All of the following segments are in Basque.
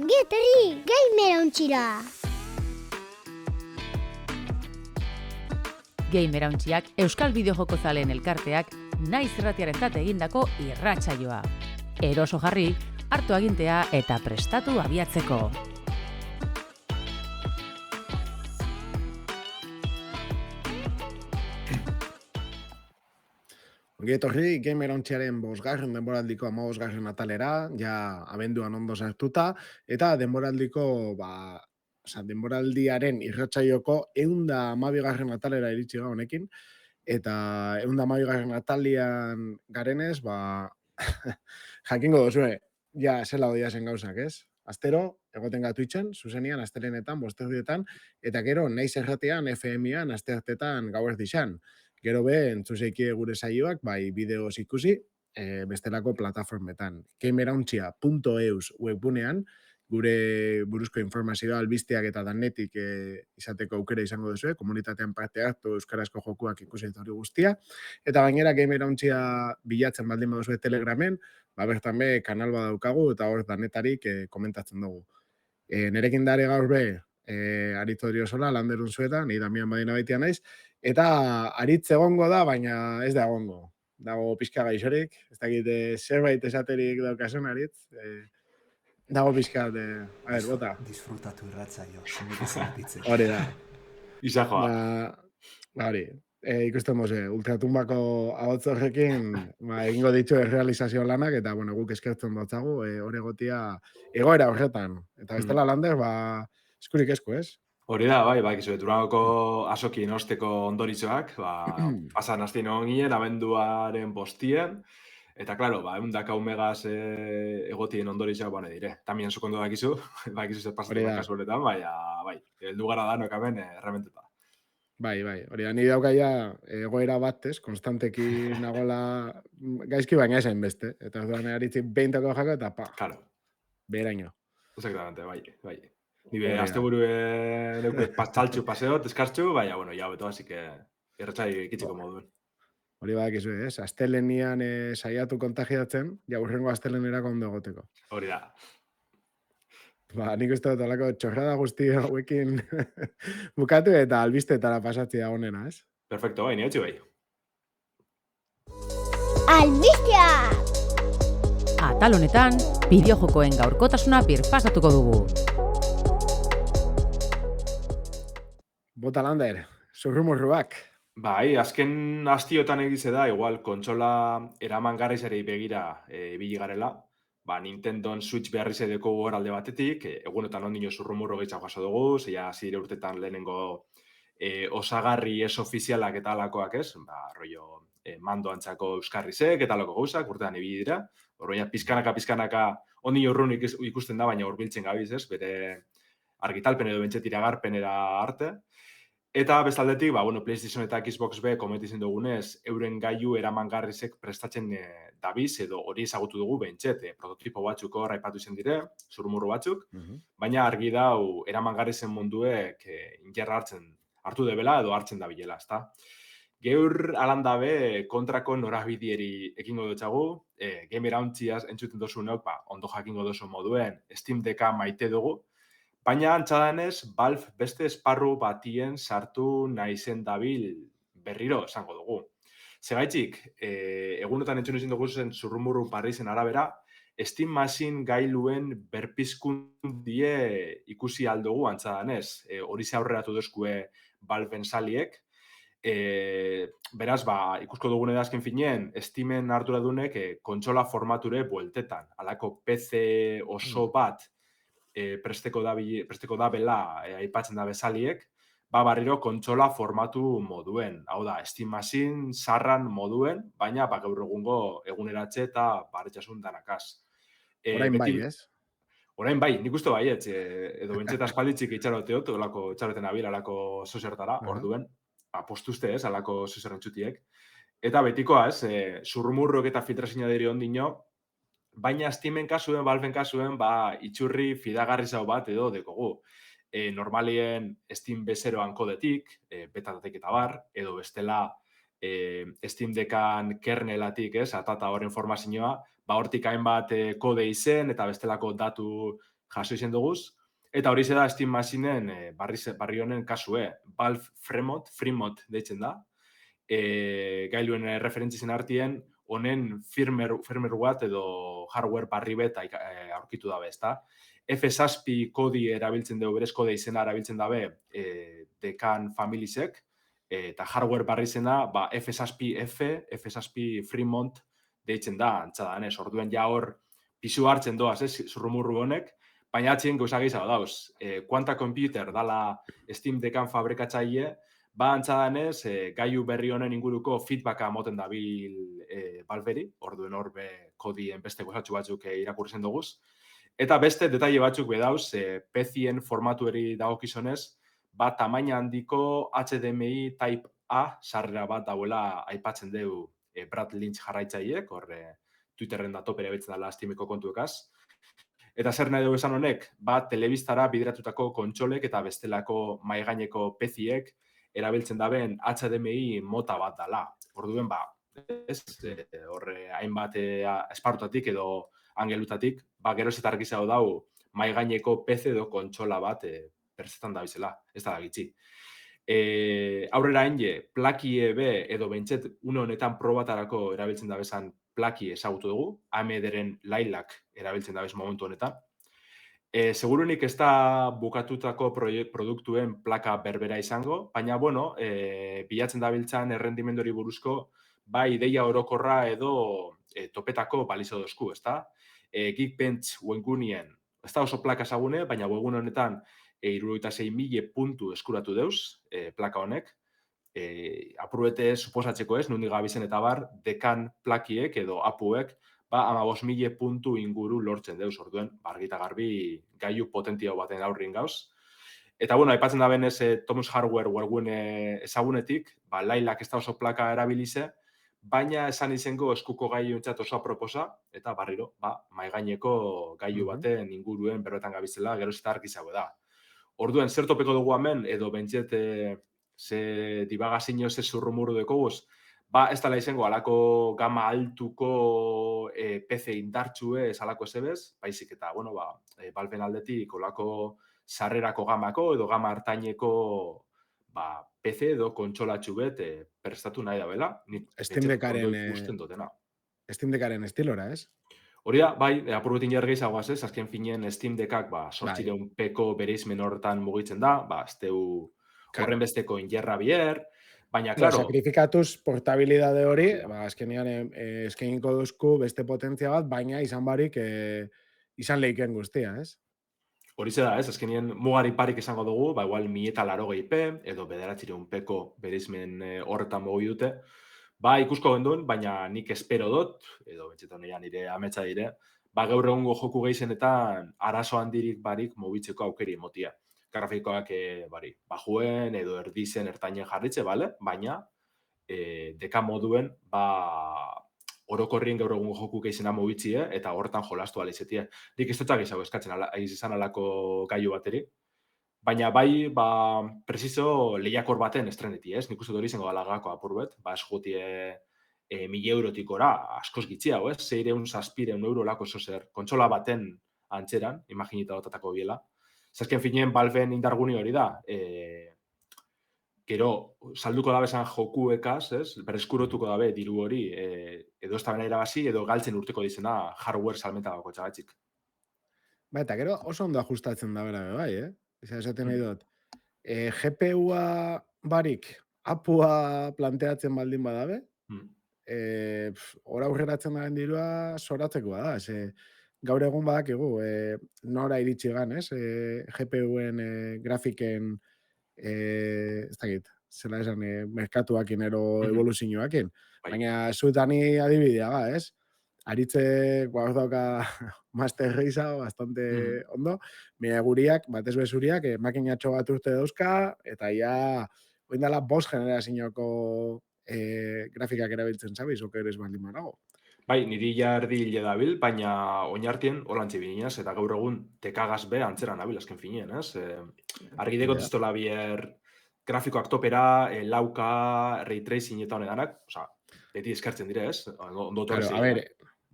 Ongi etorri gamer ontxira! Gamerauntziak Euskal Bideojoko zaleen elkarteak naiz irratiarentzat egindako irratsaioa. Eroso jarri, hartu agintea eta prestatu abiatzeko. Ongi etorri Gamerauntziaren 5. denboraldiko 15. atalera, ja abenduan ondo sartuta, eta denboraldiko, denboraldiaren irratsaioko 112. atalera iritsi ga honekin, eta 112. atalian garenez, jakingo duzue, ja zela odia zen gauzak, ez? Astero, egoten ga Twitchen, zuzenian, astelenetan, bosterdietan, eta gero, naiz erratean, FM-an, asteartetan gauez dixan. Gero be, entzuzeiki gure saioak, bai bideoz ikusi, bestelako plataformetan. Gamerauntzia.eus webgunean, gure buruzko informazioa albisteak eta danetik izateko aukera izango duzu, komunitatean parte hartu euskarazko jokuak ikusi eta hori guztia. Eta gainera Gamerauntzia bilatzen baldin baduzu Telegramen, bertan be kanal badaukagu eta hor danetarik komentatzen dugu. Nerekin dare gaur be, Aritz Odriozola, Landerun zuetan, ni Damian Badina baitia naiz, eta Aritz egongo da, baina ez da egongo. Dago pixka gaixorik, ez dakit zerbait esaterik daukasun, Aritz. Dago pixka, a ver, bota. Disfrutatu irratzaio, nik ezagutitzen. Hori da. Izajoa. Hori, ikusten moze, ultratumbako ahotz horrekin, egingo ditu errealizazio lanak, eta bueno, guk eskertzen dutzagu, hori egotia egoera horretan. Eta bestela Lander, eskurik esku, ez? Hori da, bai, izuet, Durangoko asokin osteko ondoritzoak, pasan astien egon ginen, abenduaren bostien, eta, klaro, eundaka megaz egotien ondoritzoak bane dire. Tamien zukondo dakizu, zer pasatzen kasu horretan, bai, heldu gara danok hemen errementeta. Bai, hori da, nire daukaia egoera bat, ez, konstanteki nagola gaizki baina esain beste, eta ez duan egaritzi beintako jako eta Claro. Beheraino. Exactamente, bai. Nire asteburuen txaltxu paseot, eskartxu, baina, bueno, ya beto, así que erretzai ikitziko moduen. Hori badakizu, ez? Astelenian saiatu kontagiatzen, ja urrengo astelenerako ondo egoteko. Hori da. Nik uste dut olako txorrada guzti hauekin bukatu eta albisteetara pasatzea honena, ez? Perfecto, bai, nire bai. Albistea! Atal honetan, bideojokoen gaurkotasuna birpasatuko dugu. Bota Lander, zurrumurruak. Bai, azken astiotan egize da, igual, kontsola eraman garrizari begira ibili garela, Nintendon Switch beharriz edeko alde batetik, egunetan ondino zurrumurro gehiago jaso dugu, zeia zire urtetan lehenengo osagarri ez ofizialak eta alakoak ez, rollo mando antzako euskarrizek eta alako gauzak, urtetan ibili dira, horreina pizkanaka ondino urrun ikusten da, baina urbiltzen gabiz ez, bere argitalpen edo bentset iragarpenera arte. Eta bestaldetik, PlayStation eta Xbox B kometizen dugunez, euren gailu eramangarrizek prestatzen dabiz, edo hori ezagutu dugu bentset, prototipo batzuk hor aipatu izan dire, zurrumurru batzuk, baina argi dau eramangarrizen munduek ingerra hartu debela edo hartzen dabilela, ezta? Geur alandabe kontrako norabidieri ekingo dutxagu, Gamerauntziaz entzuten dozunok, ondo jakingo dozu moduen Steam Decka maite dugu, baina antxadanez, Valve beste esparru batien sartu naizen dabil berriro esango dugu. Segaitxik, egunotan entzun izin dugu zen zurrumurru parrizen arabera, Steam Machine gailuen berpizkundie ikusi aldugu antxadanez. Hori ze aurreratu dozkue Valven saliek. Beraz, ikusko dugune da azken fineen, Steamen arduradunek kontsola formature bueltetan. Halako PC oso bat presteko dabela aipatzen da bezaliek, barriro kontsola formatu moduen. Hau da, Steam Machine sarran moduen, baina gaur egungo eguneratze eta barretxasun danakaz. Orain bai, ez? Orain bai, nik uste bai, edo bentseta espalditzik itxaroteot, olako itxaroten abil, alako sosertara, orduen, postuzte ez, alako soserren txutiek. Eta betikoa ez, zurrumurrok eta filtrazina diri ondino, baina Steamen kasuen, Valven kasuen, itxurri fidagarri zau bat edo dekogu. Normalien Steam bezeroan kodetik, betatatek eta bar, edo bestela Steam Deckan kernelatik, ez, atata horren formazioa, hortik hainbat kode izen eta bestelako datu jaso izen duguz, eta hori da Steam Machineen barri honen kasue, Valve Fremont deitzen da, gailuen referentzizen artien, honen firmware bat edo hardware barri bet aurkitu dabe, ezta? F6 kodi erabiltzen dugu, berez kode izena erabiltzen dabe Dekan Familiesek, eta hardware barri zena, F6 Fremont deitzen da, antzadanez, orduen ja hor pisu hartzen doaz, zurrumurru honek, baina atxien gauza gehiago dauz. Quanta Computer dala Steam Dekan fabrikatzaile, antzadanez, gaiu berri honen inguruko feedbacka moten dabil Valveri, orduen horbe kodien beste gozatxu batzuk irakurtzen duguz. Eta beste detaile batzuk bedauz, PC-en formatueri dagokizonez, tamaina handiko HDMI Type A sarrera bat dauela aipatzen dugu Brad Lynch jarraitzaileek, hor Twitterren da topera betzen dela Steameko kontuekaz. Eta zer nahi dugu esan honek, telebistara bideratutako kontsolek eta bestelako maigaineko PC-ek erabiltzen daben HDMI mota bat dala. Orduen, horre hainbat esparrutatik edo angelutatik, geroz eta argizago dau maigaineko PC edo kontsola bat perzetan da bizela, ez da gitzi. Aurrera henge, plakie be edo bentset une honetan probatarako erabiltzen da bezan plaki ezagutu dugu, AMD-ren Lilac erabiltzen da bez momentu honetan. Segurunik ez da bukatutako produktuen plaka berbera izango, baina, bilatzen dabiltzan errendimendori buruzko, ideia orokorra edo topetako balizo dozku, ez da? Geekbench webgunien, ez da oso plaka ezagune, baina webgun honetan 76.000 puntu eskuratu deuz, plaka honek. Apurubete suposatzeko ez, nundik gabizen eta Dekan plakiek edo apuek, 15.000 puntu inguru lortzen deuz, orduen, argita garbi gaiu potentio baten aurrin gauz. Eta, aipatzen da benez Thomas Hardware webgune ezagunetik, Lilac ez da oso plaka erabilize, baina esan izango eskuko gaiu entzat oso aproposa, eta barriro, maigaineko gaiu baten inguruen berbetan gabizela, geroz eta argizago da. Orduen, zer topeko dugu hemen, edo bentset ze dibagazio ze zurrumuru dekoguz, ez dala izango alako gama altuko PC indartxue alako ezebez, baizik eta, Valven aldetik olako sarrerako gamako edo gama hartaineko PC edo kontsolatxu bet prestatu nahi da bela. Steam Deckaren estilora, ez? Hori da, apurbetin jargeizagoaz ez, azken finien Steam Deckak 800pko bereizmen horretan mugitzen da, ez teu horren besteko injerra bier, baina, klaro... Sakrifikatuz portabilidade hori, azkenean eskeniko duzku beste potentzia bat, baina izan barik izan lehiken guztia, ez? Hori da, ez, azkenien mugari parik izango dugu, igual 1080p edo 900pko bereizmen horretan mugi dute, ikusko genduen, baina nik espero dut, edo betxetan nire ametsa dire, gaur egungo joku gehizenetan arazo handirik barik mobitzeko aukeri emotia. Grafikoak bajuen edo erdizen ertainen jarritze, baina deka moduen orokorrien gaur egungo joku gehizena mobitzie eta horretan jolastu alizetie. Nik ez dutxak izago eskatzen izan alako gaiu bateri, baina preciso lehiakor baten estreneti, ez? Nik uste hori izango dalagako apurbet, eskutie 1.000 eurotik ora, askoz gitziago, ez? 600-700 euro lako zozer, kontsola baten antzeran, imaginita dotatako biela. Zazken fineen Valven indarguni hori da, gero, salduko dabe zan jokuekaz, ez? Berreskurotuko dabe diru hori, edo ez da bena irabazi, edo galtzen urteko dizena hardware salmenta gako txagatxik. Eta gero oso ondo ajustatzen da bera, esaten nahi dut. GPU-a barik, apua planteatzen baldin badabe, ora aurreratzen daren dirua zoratzekoa da, gaur egun badakigu, nora iritsi gan, ez? GPU-en grafiken, ez dakit, zela esan, merkatuakin ero evoluzioakin. Baina zuetani adibidea ga, ez? Aritze, guauz dauka Master Race bastante ondo, mire guriak, batez bezuriak, makinatxo bat urte dauzka, eta ja, oindala 5 generazioako grafikak erabiltzen zabiz, okeres baldin manago. Niri ja erdi hile dabil, baina oinartien holantzi bininez, eta gaur egun tekagaz be antzeran dabil, azken finien, ez? Argideko tiztola bier grafikoak topera, lauka, ray tracing eta honedanak, beti eskartzen dire, ez? Claro, a ver,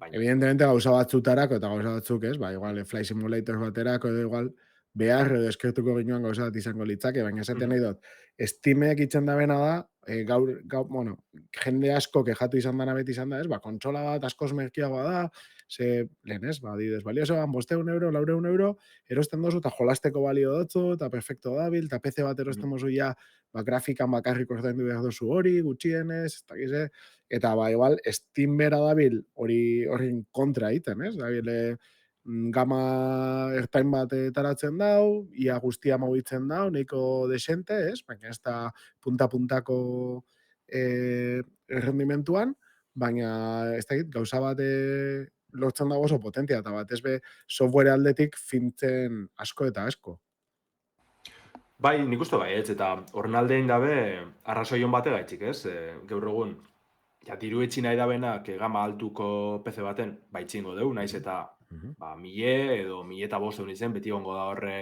baina. Evidentemente gauza batzutarako eta gauza batzuk, ez? Ba, igual, Flight Simulator baterako edo igual, behar edo eskertuko ginoan gauza bat izango litzake, baina esaten nahi dut, Steamek itzen da bena da, bueno, jende asko kejatu izan dana beti izan da, ez? Ba, kontsola bat askoz merkiagoa da, ze, lehen ez, ba, adibidez, balio zeban, 500 euro, 400 euro, erosten dozu, eta jolasteko balio dotzu, eta perfecto dabil, eta PC bat erosten dozu ja, ba, grafikan bakarrik ordaindu behar dozu hori, gutxienez, eta gize, eta ba, igual, Steam bera dabil horren kontra egiten, ez? Dabil, gama ertain bat taratzen dau, ia guztia mugitzen dau, nahiko desente, ez? Baina ez da punta-puntako errendimentuan, baina ez da gauza bat lortzen dago oso potentia, eta bat ez be software aldetik fintzen asko eta asko. Bai, nik uste bai, eta horren aldein dabe, arrazoion bate gaitxik, ez? Gaur egun, ja, diru etxi nahi dabenak gama altuko PC baten, baitxingo deu, naiz eta ba, 1000 edo 1500 izen, beti gongo da horre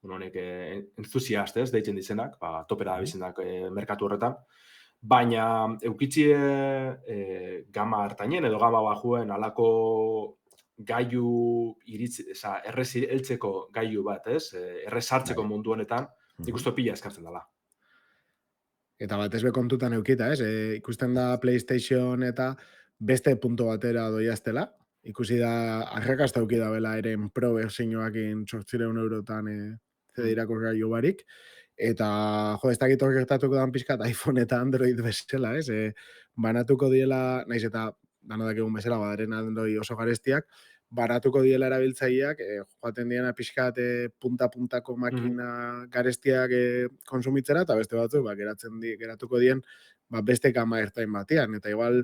honek entusiast, ez, deitzen dizenak, ba, topera da bizenak merkatu horretan, baina eukitzie gama hartainen edo gama bajuen alako gaiu errez heltzeko gaiu bat, ez? Errez hartzeko mundu honetan, nik uste pila eskartzen dela. Eta batez be kontutan eukita, ez? Ikusten da PlayStation eta beste punto batera doiaztela. Ikusi da, arrakasta eukida bela eren pro versioakin 800 eurotan CD irakurgailu barik. Eta, jo, ez dakit hor gertatuko dan pixkat iPhone eta Android bezala, ez? Banatuko diela, naiz eta danodak egun bezala, badaren Android oso garestiak, baratuko diela erabiltzaileak, joaten diena pixkat punta-puntako makina garestiak konsumitzera, eta beste batzuk, ba, geratuko dien ba, beste gama ertain batean. Eta igual,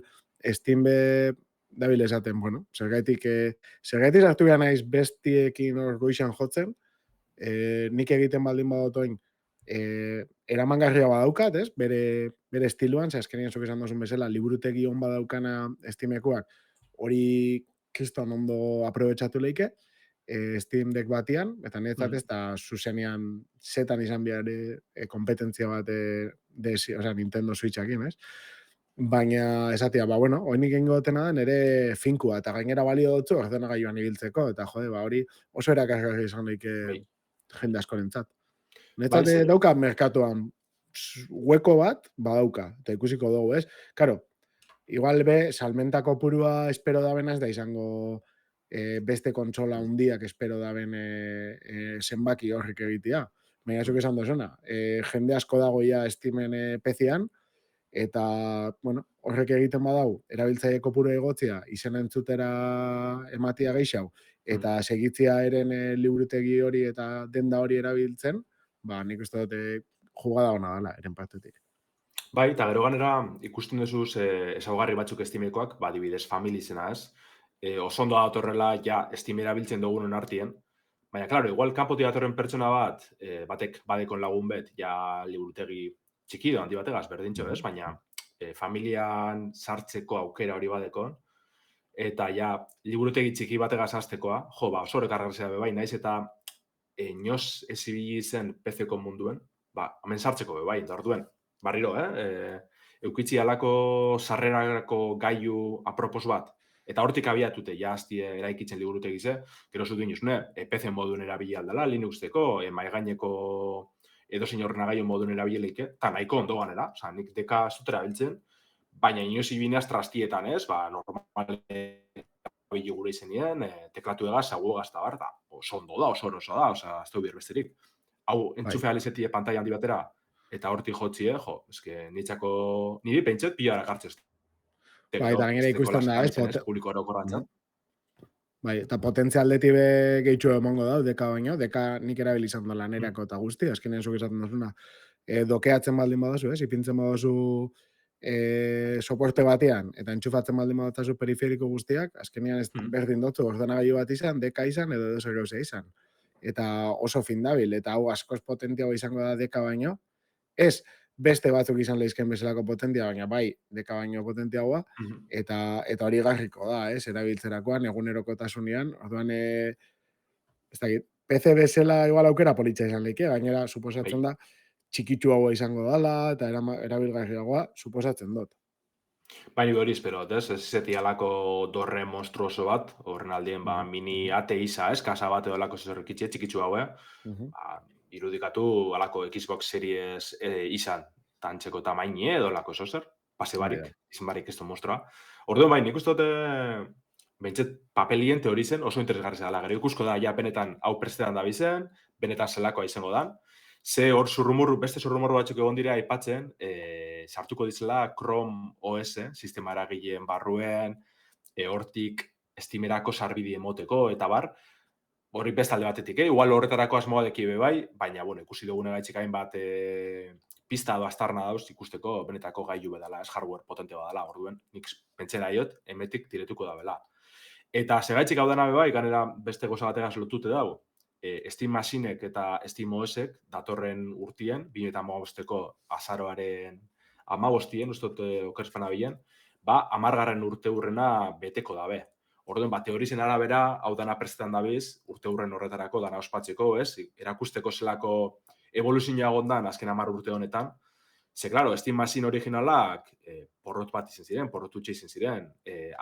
Steam be dabil esaten, bueno, zergaitik sartu behar naiz bestiekin hor goixan jotzen, nik egiten baldin badotoin, eramangarria badaukat, ez? Bere estiluan, ze azkenean zuk esan dozun bezala, liburutegi hon badaukana Steamekoak, hori kriston ondo aprobetxatu leike, Steam Deck batian, eta niretzat ez da zuzenean zetan izan behar kompetentzia bat Nintendo Switchakin, ez? Baina esatia, ba, bueno, hoinik egingo dutena da nire finkua, eta gainera balio dutzu ordenagailuan ibiltzeko, eta jode, ba, hori oso erakargarri izan leike jende askorentzat. Niretzat dauka merkatuan hueko bat, badauka, eta ikusiko dugu, ez? Karo, igual be, salmentako purua espero dabena ez da izango beste kontsola hundiak espero daben zenbaki horrik egitea. Baina zuk esan dozuna, jende asko dago ja Steamen PC-an, eta, bueno, horrek egiten badau, erabiltzaile kopuru egotzia, izen entzutera ematia geixau, eta segitzia eren liburutegi hori eta denda hori erabiltzen, ba, nik uste dute jugada hona dela, eren partetik. Bai, eta gero ganera ikusten duzuz ezaugarri batzuk Steamekoak, ba, adibidez, family izena ez, oso ondo datorrela ja Steam erabiltzen dugunen artien, baina, klaro, igual kanpotik datorren pertsona bat, batek badekon lagun bet, ja liburutegi txiki handi bategaz, berdintxo ez, baina familian sartzeko aukera hori badekon, eta ja liburutegi txiki bategaz hasteko, jo, ba, oso horrekarrazea bebai, naiz eta inoz ez ibili zen PC-ko munduen, ba, hemen sartzeko bebai, eta orduen, barriro, eukitzi alako sarrerako gailu apropos bat, eta hortik abiatute, ja hastie eraikitzen liburutegize, gero zutu inuzune, PC moduen erabili aldala, Linuxteko, maigaineko edozein ordenagailu moduen erabilileike, eta nahiko ondo ganera, oza, nik deka zutera biltzen, baina inoz ibineaz trastietan ez, ba, normal erabili gure izenien, teklatu egaz, agu egaz eta bar, da, oso ondo da, oso da, oza, ez du besterik. Hau, entzufe alizetie pantalla handi batera, eta hortik jotzie, jo, eske niri pentset pila erakartzez. Bai, eta gainera ikusten da, ez? Publiko orokorratzen. Bai, eta potentzialdeti be gehitxu emongo da, deka baino, deka nik erabili izan da lanerako eta guzti, azkenean zuk esaten duzuna. Dokeatzen baldin badazu, ez? Ipintzen badazu soporte batean, eta entxufatzen baldin badazu periferiko guztiak, azkenean ez berdin dutzu, ordenagailu bat izan, deka izan, edo edo gauza izan. Eta oso fin dabil, eta hau askoz potentiago izango da deka baino, ez beste batzuk izan lehizken bezalako potentia, baina bai, deka baino potentiagoa, eta hori garriko da, ez, erabiltzerakoan, egunerokotasunean, orduan, ez dakit, PC bezala igual aukera politxa izan leike, gainera, suposatzen da, txikitsu haua izango dela, eta erabilgarriagoa, suposatzen dut. Baina hori espero, ez zeti alako dorre monstruoso bat, horren aldien, mini ate isa, ez, kasa bat edo alako zerrekitxe, txikitsu haue, irudikatu alako Xbox Series izan, tantzeko tamaini edo alako zozer, pase barik, izan barik ez du monstrua. Orduan nik uste dute, bentset papelien teori zen oso interesgarri zela, gero ikusko da, ja, benetan hau prestetan da bizen, benetan zelakoa izango dan, ze hor beste zurrumurru batzuk egon dira aipatzen, sartuko dizela Chrome OS, sistema eragileen barruen, hortik Steamerako sarbide emoteko, eta bar, hori beste alde batetik, igual horretarako asmoa deki bai, baina, bueno, ikusi dugune gaitxik hainbat pista edo astarna dauz ikusteko benetako gailu bedala, ez hardware potente badala, orduen, nik pentsera iot, emetik diretuko da bela. Eta segaitxik hau dena bai, ganera beste goza bategaz lotute dago, Steam Machinek eta Steam OSek datorren urtien, 2015ko azaroaren 15, ustot okerzpana bilen, 10. urte hurrena beteko dabe. Orduan, teorizen arabera, hau dana prestetan dabiz, urte hurren horretarako, dana ospatzeko, ez? Erakusteko zelako evoluzioa gondan azken 10 urte honetan. Ze, klaro, Steam Machine originalak porrot bat izan ziren, porrotutxe izan ziren.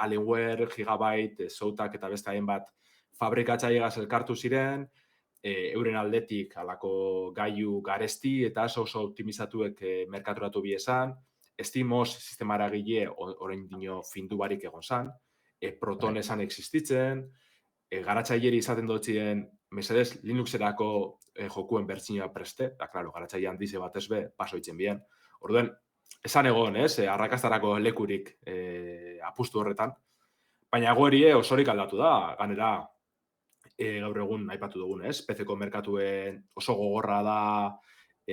Alienware, Gigabyte, Zoutak eta beste hainbat fabrikatzailegaz elkartu ziren, euren aldetik alako gailu garesti eta oso optimizatuek merkaturatu biesan, Steam OS sistema eragile orain dino findu barik egon zan, Proton esan existitzen, garatzaileri izaten dotzien mesedez Linuxerako jokuen bertsinua preste, da, klaro, garatzaile handize batez be, pasoitzen bien. Orduen, esan egon, arrakastarako lekurik apustu horretan, baina goerie osorik aldatu da, ganera, gaur egun aipatu dugun, PC-ko merkatuen oso gogorra da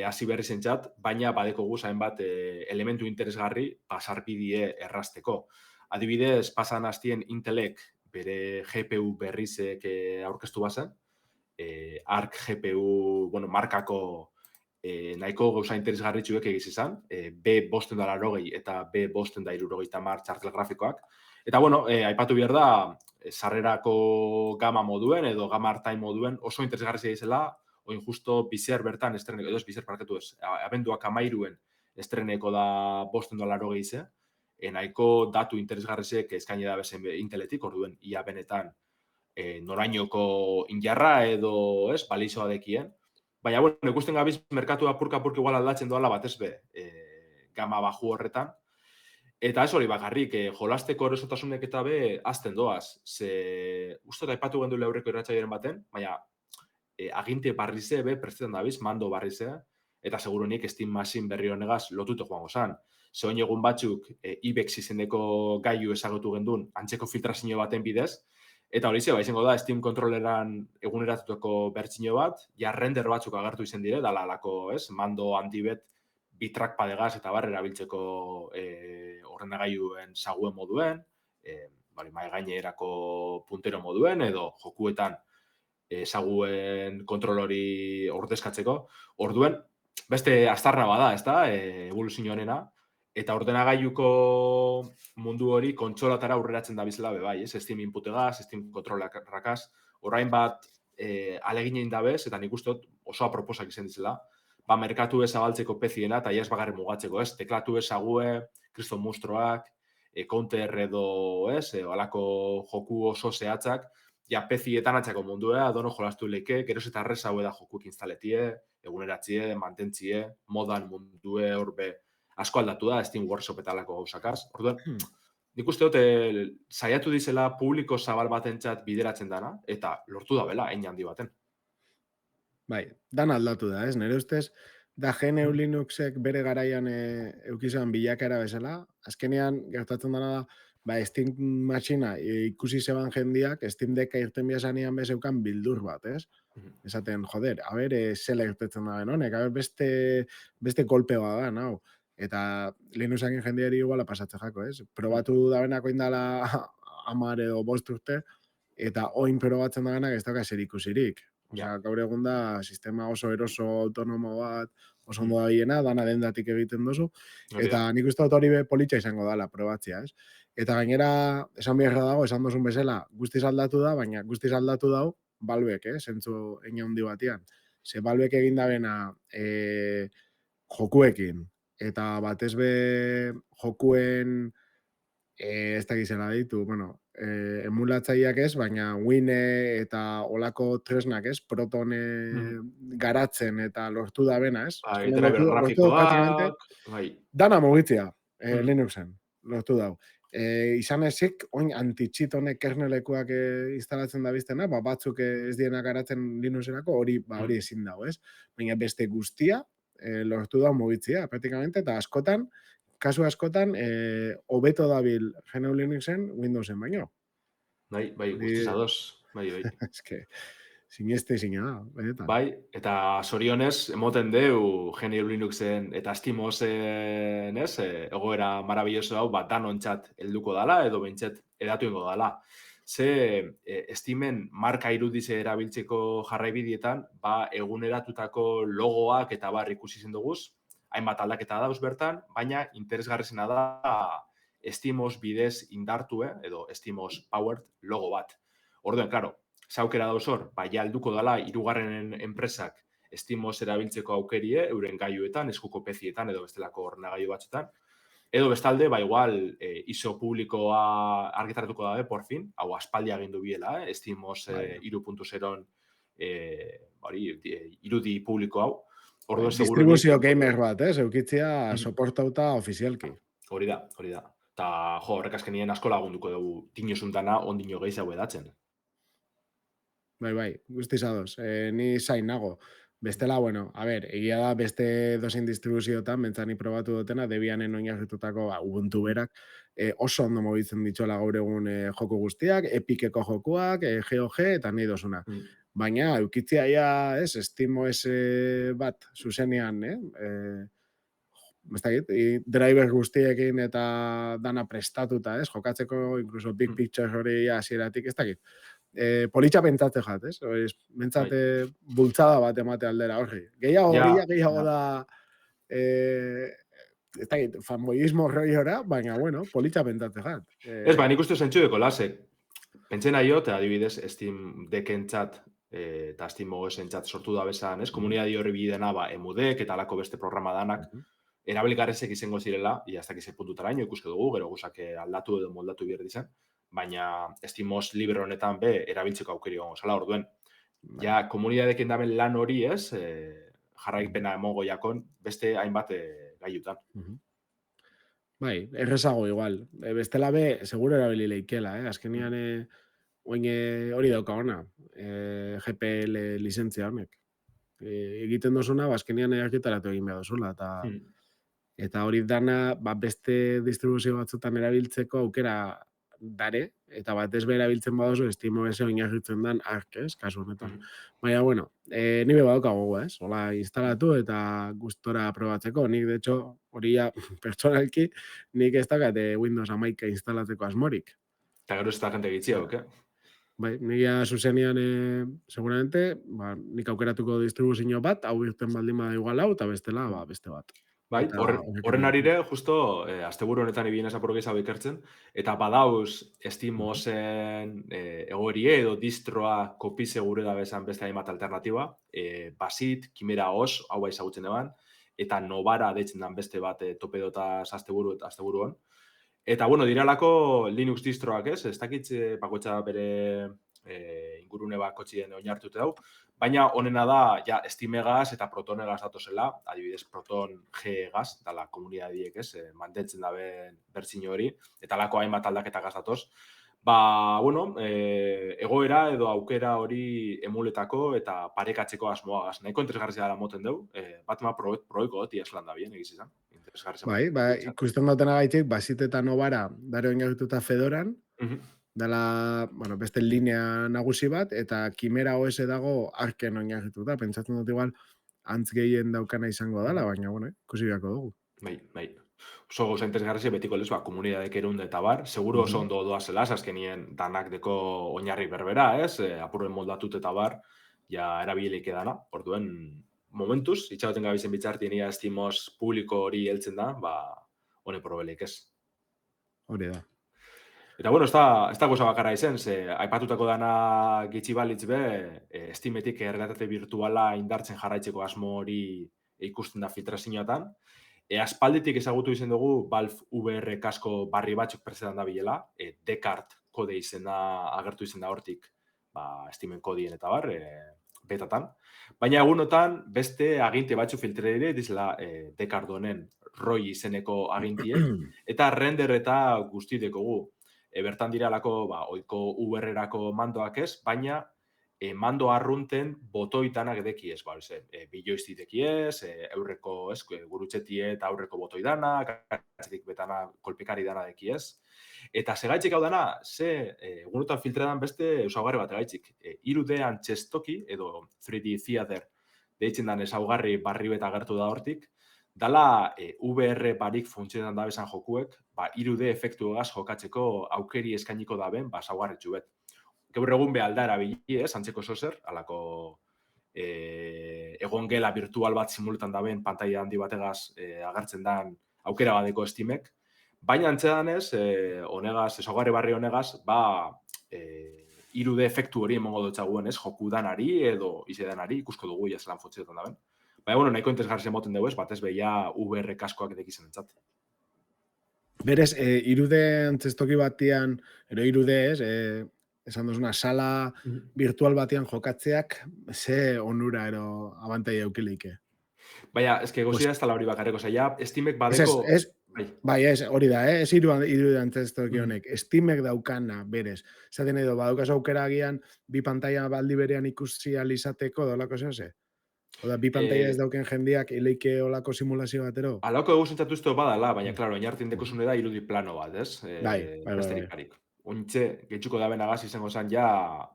hasi berri zentzat, baina badeko guzain bat elementu interesgarri pasarbidie errasteko. Adibidez, pasan hastien Intelek bere GPU berrizek aurkeztu bazen, ARC GPU, markako nahiko gauza interesgarritxuek egiz izan, B580 eta B570 txartel grafikoak. Eta, aipatu behar da, sarrerako gama moduen edo gama artain moduen oso interesgarri zegizela, oin justo bizer bertan estreneko, edo bizer parketu ez, abenduak 13 estreneko da $580 ze, nahiko datu interesgarrizek eskaini da bezen Inteletik, orduen ia benetan norainoko injarra edo balizoa dekien. Baina, ikusten gabiz merkatu apurka-apurka igual aldatzen doala batez be gama baju horretan. Eta ez hori bakarrik, jolasteko erosotasunek eta be azten doaz. Ze, uste aipatu gendu leurreko irratxaiaren baten, baina aginte barrize be prestetan dabiz, mando barrize, eta segurunik Steam Machine berri honegaz lotute joango zan. Ze oin egun batzuk IBEX izeneko gailu ezagutu gendun, antzeko filtrazio baten bidez, eta hori izango da Steam Controlleran eguneratutako bertsio bat, ja render batzuk agertu izen dire, dala alako, mando antibet, bitrak padegaz eta barre erabiltzeko ordenagailuen saguen moduen, mai gainerako puntero moduen, edo jokuetan saguen kontrol hori ordezkatzeko. Orduen, beste astarna bada, ez da, evoluzio honena, eta ordenagailuko mundu hori kontsolatara aurreratzen da bizela bai, Steam inputegaz, Steam kontrolakaz, orain bat aleginen dabez, eta nik uste oso aproposak izan dizela, merkatu ezabaltzeko peziena, eta iaz bagarren mugatzeko, teklatu ezague, kriston mustroak, counter edo, alako joku oso zehatzak, ja pezietan atzako mundua, dono jolastu leke, geroz eta errez hau da jokuek instaletie, eguneratzie, mantentzie, modan mundue horbe asko aldatu da, Steam Workshop eta alako gauzakaz. Orduan, nik uste dute saiatu dizela publiko zabal batentzat bideratzen dana, eta lortu da bela, hein handi baten. Bai, dan aldatu da, ez? Nire ustez, da GNU Linuxek bere garaian eukizan bilakera bezala, azkenean gertatzen dena da, Steam Machina ikusi zeban jendiak, Steam Decka irten biasanean bezeukan bildur bat, ez? Esaten, joder, zela irtetzen da honek, beste kolpea da, nau. Eta Linuxakin jendiari iguala pasatzen jako, ez? Probatu da benako indala 10 edo 5 urte, eta oin probatzen da benak ez dauka zer ikusirik. Gaur egun da, sistema oso eroso autonomo bat, oso ondo da biena, dana dendatik egiten dozu, eta nik uste dut hori politxa izango dala, probatzia, ez? Eta gainera, esan biherra dago, esan dozun bezala, guztiz aldatu da, baina guztiz aldatu dau, Valvek, zentzu ene handi batian. Ze Valvek egin da bena jokuekin, eta batez be jokuen ez dakizela ditu, bueno, emulatzaileak ez, baina Wine eta olako tresnak ez, Proton garatzen eta lortu da bena ez. Bai, Azkenean driver lortu da praktikamente grafikoak, bai. dana mugitzea Linuxen, lortu dau. Izan ezik, oin anti-cheat honek kernelekuak instalatzen da biztena, batzuk ez dienak garatzen Linuxerako, hori ezin dago, ez? Baina beste guztia lortu da mugitzea, praktikamente, eta kasu askotan, hobeto dabil GNU Linuxen Windowsen baino. Bai, guztiz ados, bai. Ez que, sineste da, benetan. Bai, eta zorionez, emoten deu GNU Linuxen eta SteamOSen, ez, egoera marabilloso hau, danontzat helduko dala, edo behintzet edatu ingo dala. Ze Steamen marka irudize erabiltzeko jarraibidietan, eguneratutako logoak eta ikusi zen duguz, hainbat aldaketa dauz bertan, baina interesgarrizena da SteamOS bidez indartu, edo SteamOS powered logo bat. Orduan, klaro, zaukera dauz hor, ja helduko dala hirugarren enpresak SteamOS erabiltzeko aukerie, euren gaiuetan, eskuko pezietan, edo bestelako ordenagailu batzuetan. Edo bestalde, ISO publikoa argitaratuko dabe, por fin, hau aspaldi agindu biela, SteamOS 3.0 irudi publiko hau. Distribuzio gamer bat, eukitzea soportauta ofizialki. Hori da. Eta, horrek azkenien asko lagunduko dugu tinosuntana ondino gehiago edatzen. Bai, guztiz ados. Ni zain nago. Bestela, bueno, egia da beste dozein distribuzioetan, bentsani probatu dutena, Debianen oinarritutako Ubuntu berak, oso ondo mugitzen dituela gaur egun joko guztiak, Epiceko jokuak, GOG eta nahi dozuna. Baina, eukitzea SteamOS bat zuzenean, driver guztiekin eta dana prestatuta, jokatzeko, incluso Big Picture hori hasieratik, ez dakit. Politxa pentsatze jat, ez? Mentzate bultzada bat emate aldera horri. Gehiago da ez dakit, fanboyismo roiora, baina, bueno, politxa pentsatze jat. Ez, nik uste zentxudeko lasek. Pentsen aiot, adibidez, Steam Deckentzat eta SteamOSentzat sortu da bezan, ez? Komunidadi horri bidena, emudek eta alako beste programa danak, erabilgarrezek izango zirela, ez dakize puntutaraino ikuske dugu, gero guzak aldatu edo moldatu behar dizan, baina SteamOS libre honetan erabiltzeko aukeri gongo zala, orduen. Ja, komunidadekin daben lan hori ez, jarraipena emongo jakon, beste hainbat gaiutan. Bai, errezago igual. Bestela seguro erabili leikela, azkenian hori dauka ona, GPL lizentzia honek. Egiten dozuna, azkenian argitaratu egin behar dozula, eta hori dana beste distribuzio batzutan erabiltzeko aukera dare, eta batez be erabiltzen badozu SteamOS oinarritzen dan ark, kasu honetan. Baina, bueno, ni badaukago, hola instalatu eta gustora probatzeko. Nik, de hecho, hori pertsonalki, nik ez dakat Windows 11 instalatzeko asmorik. Eta gero ez da jente gitziago, Bai, nire zuzenean, seguramente, nik aukeratuko distribuzio bat, hau irten baldin bada igual hau, eta bestela, beste bat. Bai, horren arire, justo, asteburu honetan ibien esapurgeizau ikertzen, eta badauz SteamOSen egoerie edo distroa kopi segure da bezan beste hainbat alternatiba, Basit, Chimera OS, hau ezagutzen eban, eta Novara deitzen dan beste bat topedotaz asteburuan. Eta, bueno, diralako Linux distroak ez dakitze bakoitza bere ingurune bakotxien oinartute dau, baina honena da, Steamegaz eta Protonegaz datozela, adibidez Proton G-gaz, dala komunidadiek mantentzen daben bertzino hori, eta lako hainbat aldaketak datoz. Bueno, egoera edo aukera hori emuletako eta parekatzeko asmoagaz. Nahiko interesgarrizia dara moten dugu, batma proiko doti eslan da bien, egiz izan. Bai, ikusten dutena gaitik, Basit eta Novara dare oinarrituta Fedoran, dela, beste linea nagusi bat, eta Chimera OS dago arken oinarrituta. Pentsatzen dut igual, antz gehien daukana izango dela, baina, ikusi beharko dugu. Bai. Oso gauza interesgarrizia betiko lez, komunidadek erunde eta bar, seguro oso ondo doazela, azkenien danak deko oinarri berbera, apurren moldatut eta bar, erabilik edana, orduen, momentuz, itxagoten gabizen bitzartien ia SteamOS publiko hori heltzen da, hone probelik ez. Hori da. Eta, bueno, ez da goza bakarra izen, aipatutako dana gitxi balitz be, Steametik errealitate virtuala indartzen jarraitzeko asmo hori ikusten da filtrazioetan, Aspalditik ezagutu izen dugu Valve VR kasko barri batzuk presetan da bilela, Descartes kode izena agertu izen da hortik, Steamen kodien eta bar, betatan. Baina egunotan beste aginte batzuk filtre dire, dizela Descartes honen Roy izeneko agintiek, eta render eta guzti dekogu. Bertan diralako, oiko VR-erako mandoak ez, baina mando arrunten botoi danak deki ez, bi joystick deki ez, eurreko gurutxetie eta aurreko botoi danak, gatzetik betana kolpekari dana deki ez. Eta segaitxik hau dana, egunotan filtredan beste esaugarri bat egaitxik. 3D antxestoki, edo 3D theater, deitzen dan esaugarri barri beta agertu da hortik, dala VR barik funtzionan dabesan jokuek, 3D efektu egaz jokatzeko aukeri eskainiko daben, saugarritxu bet. Gaur egun behalda erabili, antzeko zozer, alako egon gela virtual bat simultan daben, pantalla handi bategaz agertzen dan aukera badeko Steamek. Baina antzedan ez, honegaz, esaugarri barri honegaz, 3D efektu hori emongo dutxaguen, ez, joku danari edo izedanari, ikusko dugu jazelan funtzionetan daben. Baina, bueno, nahiko interesgarri moten dugu ez, batez behia VR kaskoak edekizen entzat. Berez, 3D antzestoki batian, ero 3D ez, esan duzuna, sala virtual batian jokatzeak, ze onura ero abantai eukileike. Baina, eske gozia ez tala hori bakarreko, ja, Steamek badeko... Bai, hori da, ez 3D antzestoki honek. Steamek daukana, berez. Zaten edo, badaukas aukera agian, bi pantalla baldi berean ikusi alizateko, dolako zehose? Oda, bi pantalla ez dauken jendiak ileike olako simulazio batero? Alako eguzentzatu izto badala, baina, klaro, oinartin dekozune da irudi plano bat, ez? Bai. Ointxe, getxuko daben agaz izango zen ja,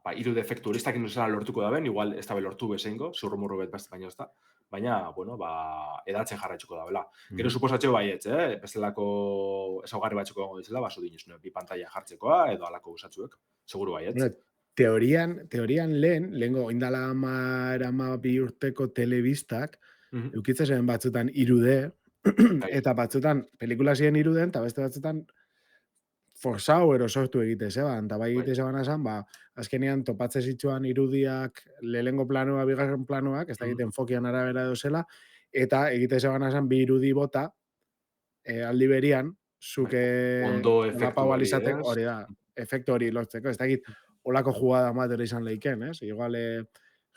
3D efektu hori, ez dakin duzena lortuko daben, igual ez dabe lortu bezeingo, zurrumurru bet beste baino ez da, baina, bueno, edatzen jarraitzuko dabela. Gero suposatxeo baietz, bestelako esaugarri batzuko gongo dizela, baso dinuzune, bi pantalla jartzekoa, edo alako usatzuek, seguru baietz. Teorian lehengo, indala ama bi urteko telebistak, eukitzen batzutan 3D, eta batzutan pelikula ziren 3D, eta beste batzutan forzau ero sortu egite zeban, eta bai egite zeban esan, azkenean topatze zitsuan irudiak lehengo planoa, bigarren planoak, ez da egiten fokian arabera dozela, eta egite zeban esan bi irudi bota, aldi berian, zuke ondo efektu hori da, efektu hori lortzeko, ez da egit, olako jugada matera izan lehiken, ez? Igual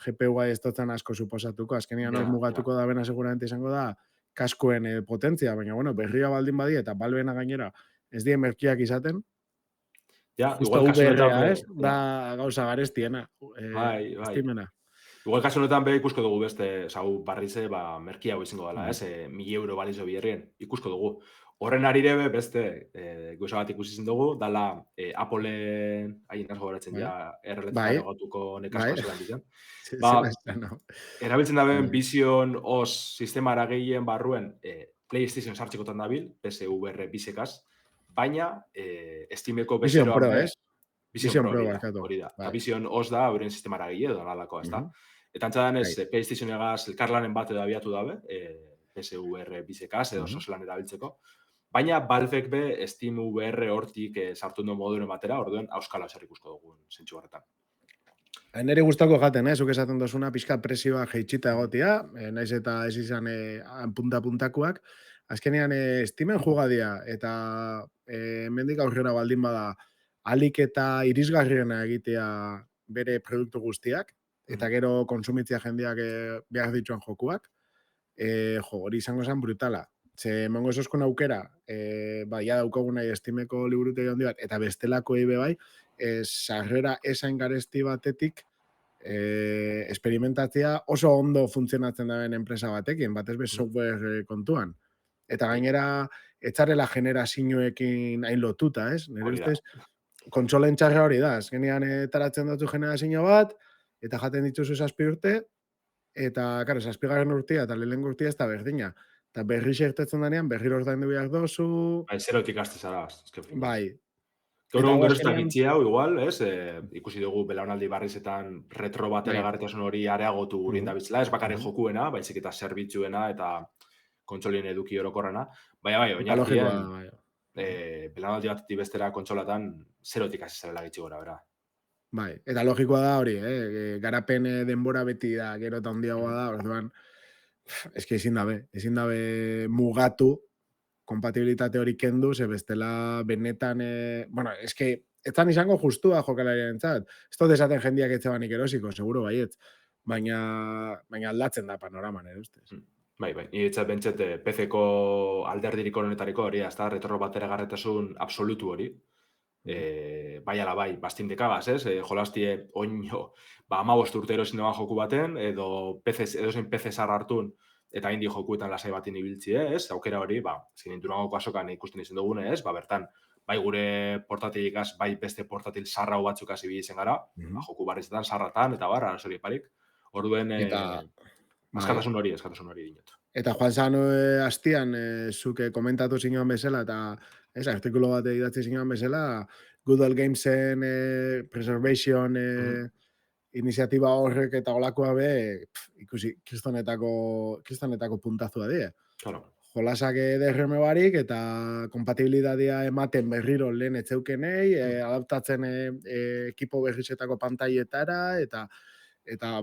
GPU-a ez dotzen asko suposatuko, azkenean hor mugatuko da bena seguramente izango da kaskoen potentzia, baina bueno, berria baldin badi eta balbena gainera ez die merkiak izaten. Ja, igual kasu honetan ez, da gauza garestiena. Bai. Igual kasu honetan be ikusko dugu beste, zau barrize, merkia hau izango dela, ez? 1.000 euro balizo biherrien, ikusko dugu. Horren arire beste, goza bat ikusi zen dugu, dala Appleen, hain nasko horatzen ja, erreletan egotuko nekasko zelan ditzen. Erabiltzen daben Vision OS sistemara gehien barruen PlayStation sartxikotan dabil, PSVR bisekaz, baina Steameko Vision Pro, ez? Vision Pro, hori da. Vision OS da, euren sistemara gehi edo nalakoa, ez da. Eta antzadan ez, PlayStation egaz elkarlanen bat edo abiatu dabe, PSVR bisekaz edo soselan erabiltzeko. Baina Valvek be Steam VR hortik sartu duen moduren batera, orduen auskala zer ikusko dugun zentsu horretan. Nere gustako jaten, zuk esaten dozuna, pixka presioa jeitxita egotia, naiz eta ez izan punta-puntakoak. Azkenean Steamen jugadia, eta mendik aurrera baldin bada, alik eta irisgarriena egitea bere produktu guztiak, eta gero konsumitzia jendeak behar dituan jokuak, hori izango zen brutala. Ze emango esoskun aukera, ja daukaguna Steameko liburutegi handi bat, eta bestelako ebe bai, sarrera esain garesti batetik experimentatzea oso ondo funtzionatzen daben enpresa batekin, batez bez software kontuan. Eta gainera, etxarela generazioekin hain lotuta, ez? Nire ustez, kontsolen txarra hori da, azkenean taratzen datu generazio bat, eta jaten dituzu 7 urte, eta, karo, 7. urtea eta lehenengo urtea ez da berdina. Eta berri xertetzen danean, berri ordaindu behar dozu... Zerotik aste zara. Bai. Gaur egun gero ez da bitxi hau, igual, ez? Ikusi dugu belaunaldi barrizetan retro bat eragarritasun hori areagotu gurien da bitzela, ez bakarrik jokuena, baizik eta zerbitzuena eta kontsolien eduki orokorrena. Baina, oinartien, belaunaldi bat bestera kontsolatan zerotik hasi zabela gitxi gora, bera. Bai, eta logikoa da hori, garapen denbora beti da, gero eta handiagoa da, orduan, eske ezin dabe mugatu, kompatibilitate hori kendu, ze bestela benetan, bueno, eske, etzan izango justua jokalariarentzat. Ez dut esaten jendiak etxebanik erosiko, seguro baietz. Baina aldatzen da panoraman, ustez. Bai, niretzat bentsat PC-ko alderdirik honetariko hori, ezta, retro bateragarritasun absolutu hori. Bai ala bai, bastindekagaz, ez? Jolastie oino, 15 urte erosin doan joku baten, edo edozein PC zar hartun, eta indi jokuetan lasai batin ibiltzi, ez? Aukera hori, zinenturangoko asokan ikusten izan dugune, ez? Bertan, bai gure portatilikaz, bai beste portatil sarrau batzuk hasi izen gara, joku barrizetan, sarratan, eta hori parik. Orduen, askatasun hori dinot. Eta joan zan hastian, zuke komentatu zinuan bezala, eta artikulo bat idatzi zinuan bezala, Google Gamesen preservation iniziatiba horrek eta olakoa be, ikusi, kristonetako puntazua die. Claro. Jolasak DRM barik eta kompatibilitatea ematen berriro lehen etzeukenei, adaptatzen ekipo berrizetako pantaietara, eta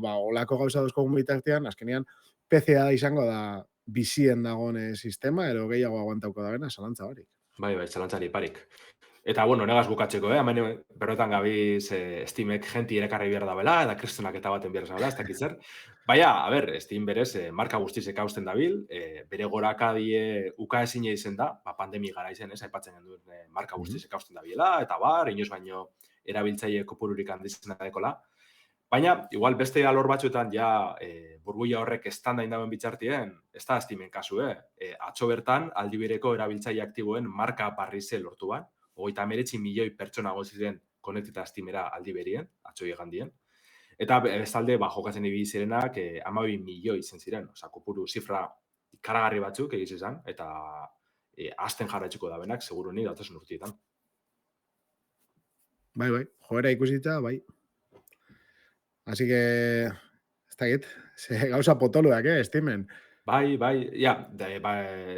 olako gauza dozkogun bitartean, azkenean, PC-a izango da bizien dagoen sistema, ero gehiago aguantauko da bena, zalantza barik. Bai, zalantzari parik. Eta, bueno, negaz bukatzeko, hemen berrotan gabiz Steamek jenti erekarri behar da bela, eta kristonak eta baten behar zabela, ez dakitzer. Baina, Steam berez, marka guztizek hausten dabil, bere gorakadie uka ezine izen da, pandemi gara izen, aipatzen genduen marka guztizek hausten dabiela, eta inoz baino erabiltzaile kopururik handizena dekola. Baina, igual beste alor batzuetan ja burbuia horrek estanda indauen bitxartien, ez da Steamen kasu, atzo bertan aldibereko erabiltzaile aktiboen marka barrize lortu ban, 39 milioi pertsona goziren konektita Steamera aldiberien, atzo egandien. Eta bestalde, jokatzen ibili zirenak 12 milioi izen ziren, kopuru zifra ikaragarri batzuk egiz izan, eta azten jarraitzuko da benak, seguru ni datozen urtietan. Bai, joera ikusita, bai. Así que, ez dakit, gauza potoluak, Steamen. Bai,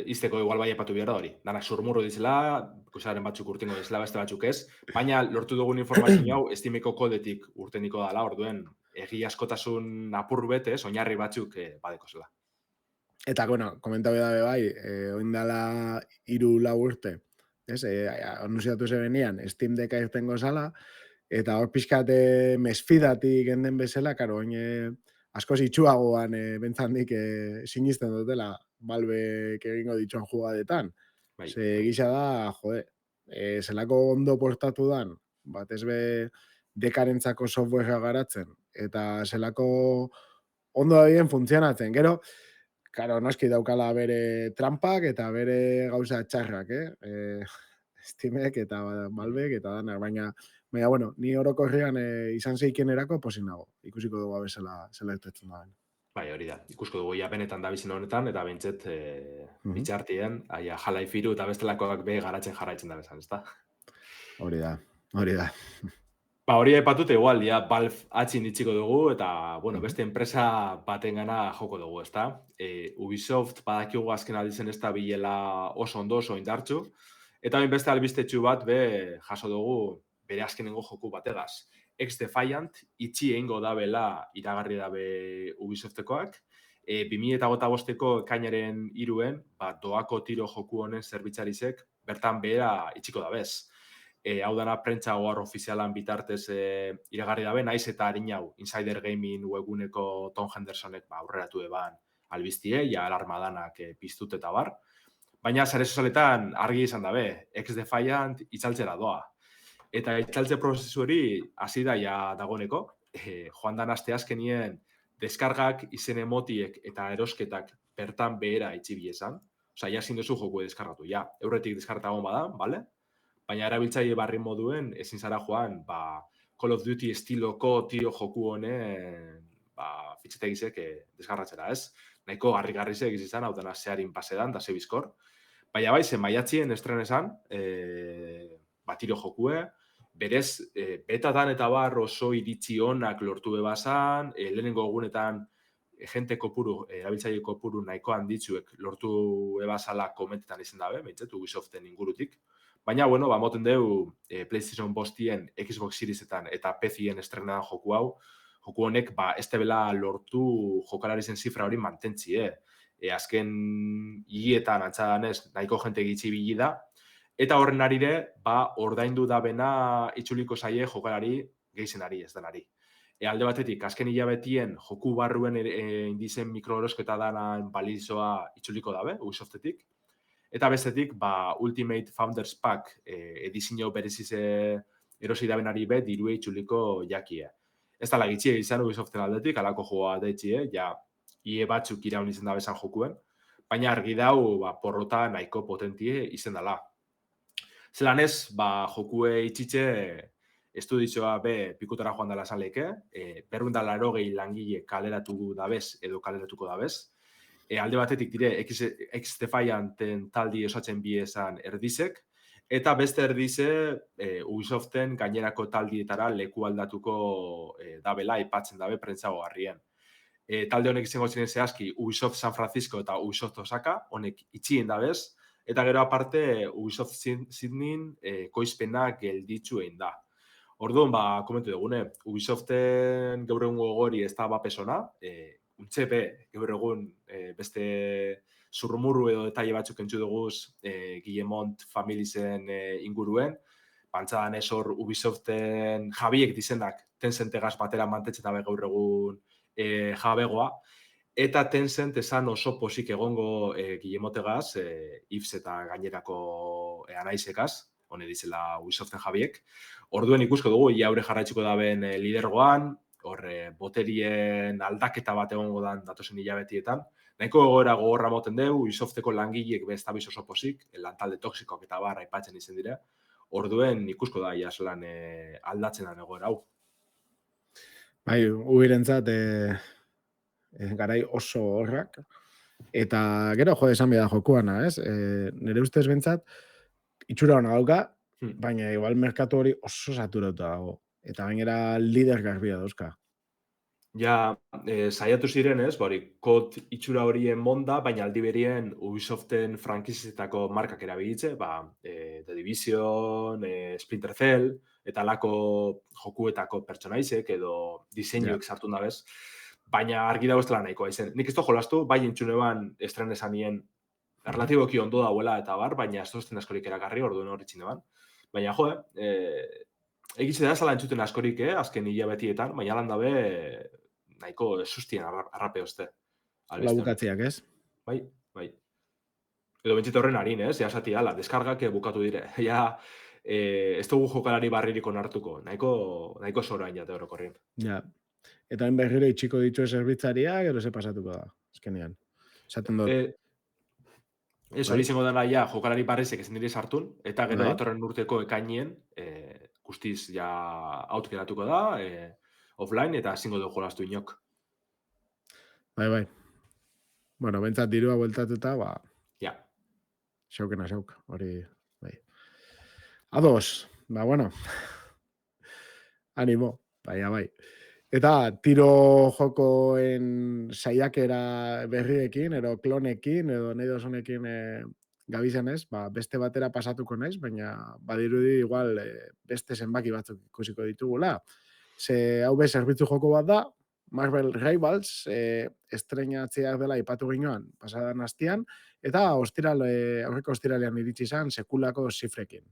izteko igual bai epatu behar da hori. Danak surmurru dizela, ikusaren batzuk urtengo dizela, beste batzuk ez. Baina lortu dugun informazio hau Steameko kodetik urteniko dala, orduen egia askotasun apur bete, oinarri batzuk badeko zela. Eta, bueno, komentabe dabe bai, oindala 3-4 urte, anunciatu zebenian, Steam Decka irtengo zala, eta hor pixkat mesfidatik enden bezala, karo, asko zitsuagoan bentzandik sinisten dutela Valvek egingo dituen jugadetan. Bai. Ze gisa da, zelako ondo portatu dan, batez be dekarentzako softwarea garatzen, eta zelako ondo da bien funtzionatzen. Gero, karo, noski daukala bere trampak eta bere gauza txarrak, Steamek eta Valvek eta danak, baina, bueno, ni orokorrean izan zeiken erako posin nago. Ikusiko dugu abezela zela irtetzen da. Bai, hori da. Ikusko dugu benetan da bizin honetan, eta bentzet bitxartien, Half-Life 3 eta bestelakoak be garatzen jarraitzen da bezan, ezta? Hori da. Hori aipatute igual, Valve atxin ditxiko dugu, eta, bueno, beste enpresa baten gana joko dugu, ezta? Ubisoft badakigu azken aldizen ez da bilela oso ondo, oso indartxu, eta beste albistetxu bat be jaso dugu bere azkenengo joku bategaz. X-Defiant itxi egingo dabela iragarri dabe Ubisoftekoak. 2025ko ekainaren 3-en, doako tiro joku honen zerbitzarizek bertan behera itxiko dabez. Hau dana prentsa ohar ofizialan bitartez iragarri dabe, naiz eta harin hau Insider Gaming webguneko Tom Hendersonek aurreratu eban albiztie, alarma danak piztut eta bar. Baina sare sozialetan argi izan dabe, X-Defiant itzaltzera doa. Eta itzaltze prozesu hori hasi da dagoneko, joan dan aste azkenien deskargak, izen emotiek eta erosketak bertan behera itxibie esan. Osa, jasin duzu joku deskargatu, eurretik deskartagon badan, bale? Baina erabiltzaile barri moduen ezin zara joan, Call of Duty estiloko tiro joku honen fitxetegizek deskargatzera, ez? Nahiko garri-garrizek izan, hau dena zeharin pasedan, da zebizkor. Baina zen maiatzien estrenesan, tiro jokue, berez, betatan eta bar oso iritzi honak lortu bebazan, lehenengo egunetan jente kopuru, erabiltzaile kopuru nahiko handitzuek lortu ebazala komentetan izan dabe, behintzat, Ubisoften ingurutik. Baina, bueno, moten deu PlayStation bostien, Xbox Seriesetan eta PC-en estrenean joku hau, joku honek ez debela lortu jokalari zen zifra hori mantentzie. Azken higietan antzadanez nahiko jente gitzi ibili da, eta horren arire, ordaindu da bena itzuliko zaie jokalari gehizenari, ez denari. Alde batetik, azken hilabetien joku barruen indizen mikroerosketa danan balizoa itzuliko dabe, Ubisoftetik. Eta bestetik, Ultimate Founders Pack edizio berezize erosi dabenari dirue itzuliko jakie. Ez da lagitxie izan Ubisoften aldetik, alako joa daitxie, ie batzuk iraun izen da bezan jokuen, baina argi dau porrota nahiko potentie izen dela. Zelan ez, jokue itxitxe estudizioa pikutara joan dela esan leke, 280 langile kaleratu dabez edo kaleratuko dabez. Alde batetik dire X-Defianten taldi osatzen bi esan erdizek, eta beste erdize Ubisoften gainerako taldietara leku aldatuko dabela aipatzen dabe prentzago harrien. Talde honek izango ziren zehazki Ubisoft San Francisco eta Ubisoft Osaka, honek itxien dabez, eta gero aparte Ubisoft Sydneyn koizpenak gelditzu egin da. Orduan, komentu dugune, Ubisoften gaur egun gogori ez da pesona, untxepe gaur egun beste zurrumurru edo detaile batzuk entzu duguz Guillemont familizen inguruen, pantzadan ez hor Ubisoften jabiek dizenak Tencentegaz batera mantetzen dabe gaur egun jabegoa, eta Tencent esan oso posik egongo Guillemotegaz, Yves eta gainerako anaizekaz, hone dizela Ubisoften jabiek. Orduen ikusko dugu, jaure jarraitzuko daben lidergoan, boterien aldaketa bat egongo dan datozen hilabetietan. Nahiko egoera gogorra moten dugu, Ubisofteko langileek beztabiz oso posik, lantalde toksikoak eta barra aipatzen izen dira. Orduen ikusko da jaslan aldatzen da egoera hau. Bai, ubirentzat garai oso horrak. Eta gero esan bida jokuana, ez? Nire ustez bentsat, itxura hona dauka, baina igual merkatu hori oso saturauta dago. Eta gainera lider garbia dauzka. Ja, saiatu ziren, ez? Kod itxura horien monda, baina aldi berien Ubisoften frankizizetako markak erabilitze, The Division, Splinter Cell, eta alako jokuetako pertsonaizek edo diseinuek sartu dabez, baina argi dago ez dela nahikoa izen. Nik ez jolastu, bai entzuneban estren esanien relatiboki ondo dauela eta baina ez dozten askorik erakarri, orduen hori txineban. Baina egitze da zala entzuten askorik, azken hilabetietan, baina lan dabe nahiko sustien arrape oste. Labukatziak, ez? Bai. Edo bentsite horren harin, ez? Ja esati ala, deskargak bukatu dire. Ja, ez dugu jokalari barririk onartuko. Nahiko zorain jate orokorrien. Ja. Eta berriro itxiko ditu zerbitzaria, gero ze pasatuko da, azkenean. Esaten dut. Ez hori izango dela ja jokalari barrizek ezin dire sartun, eta gero datorren urteko ekainien, guztiz ja outgeratuko da, offline, eta ezingo dugu jolastu inok. Bai. Bueno, bentsat dirua bueltatuta, Ja. Xaukena, hori, bai. Ados, bueno. Animo, bai. Eta tiro jokoen saiakera berriekin, edo klonekin, edo nahi dozunekin gabizen ez, beste batera pasatuko naiz, baina badirudi igual beste zenbaki batzuk ikusiko ditugula. Ze hau zerbitzu joko bat da, Marvel Rivals, estrenatzeak dela ipatu ginoan, pasadan hastian, eta aurreko ostiralean iritsi izan sekulako zifrekin.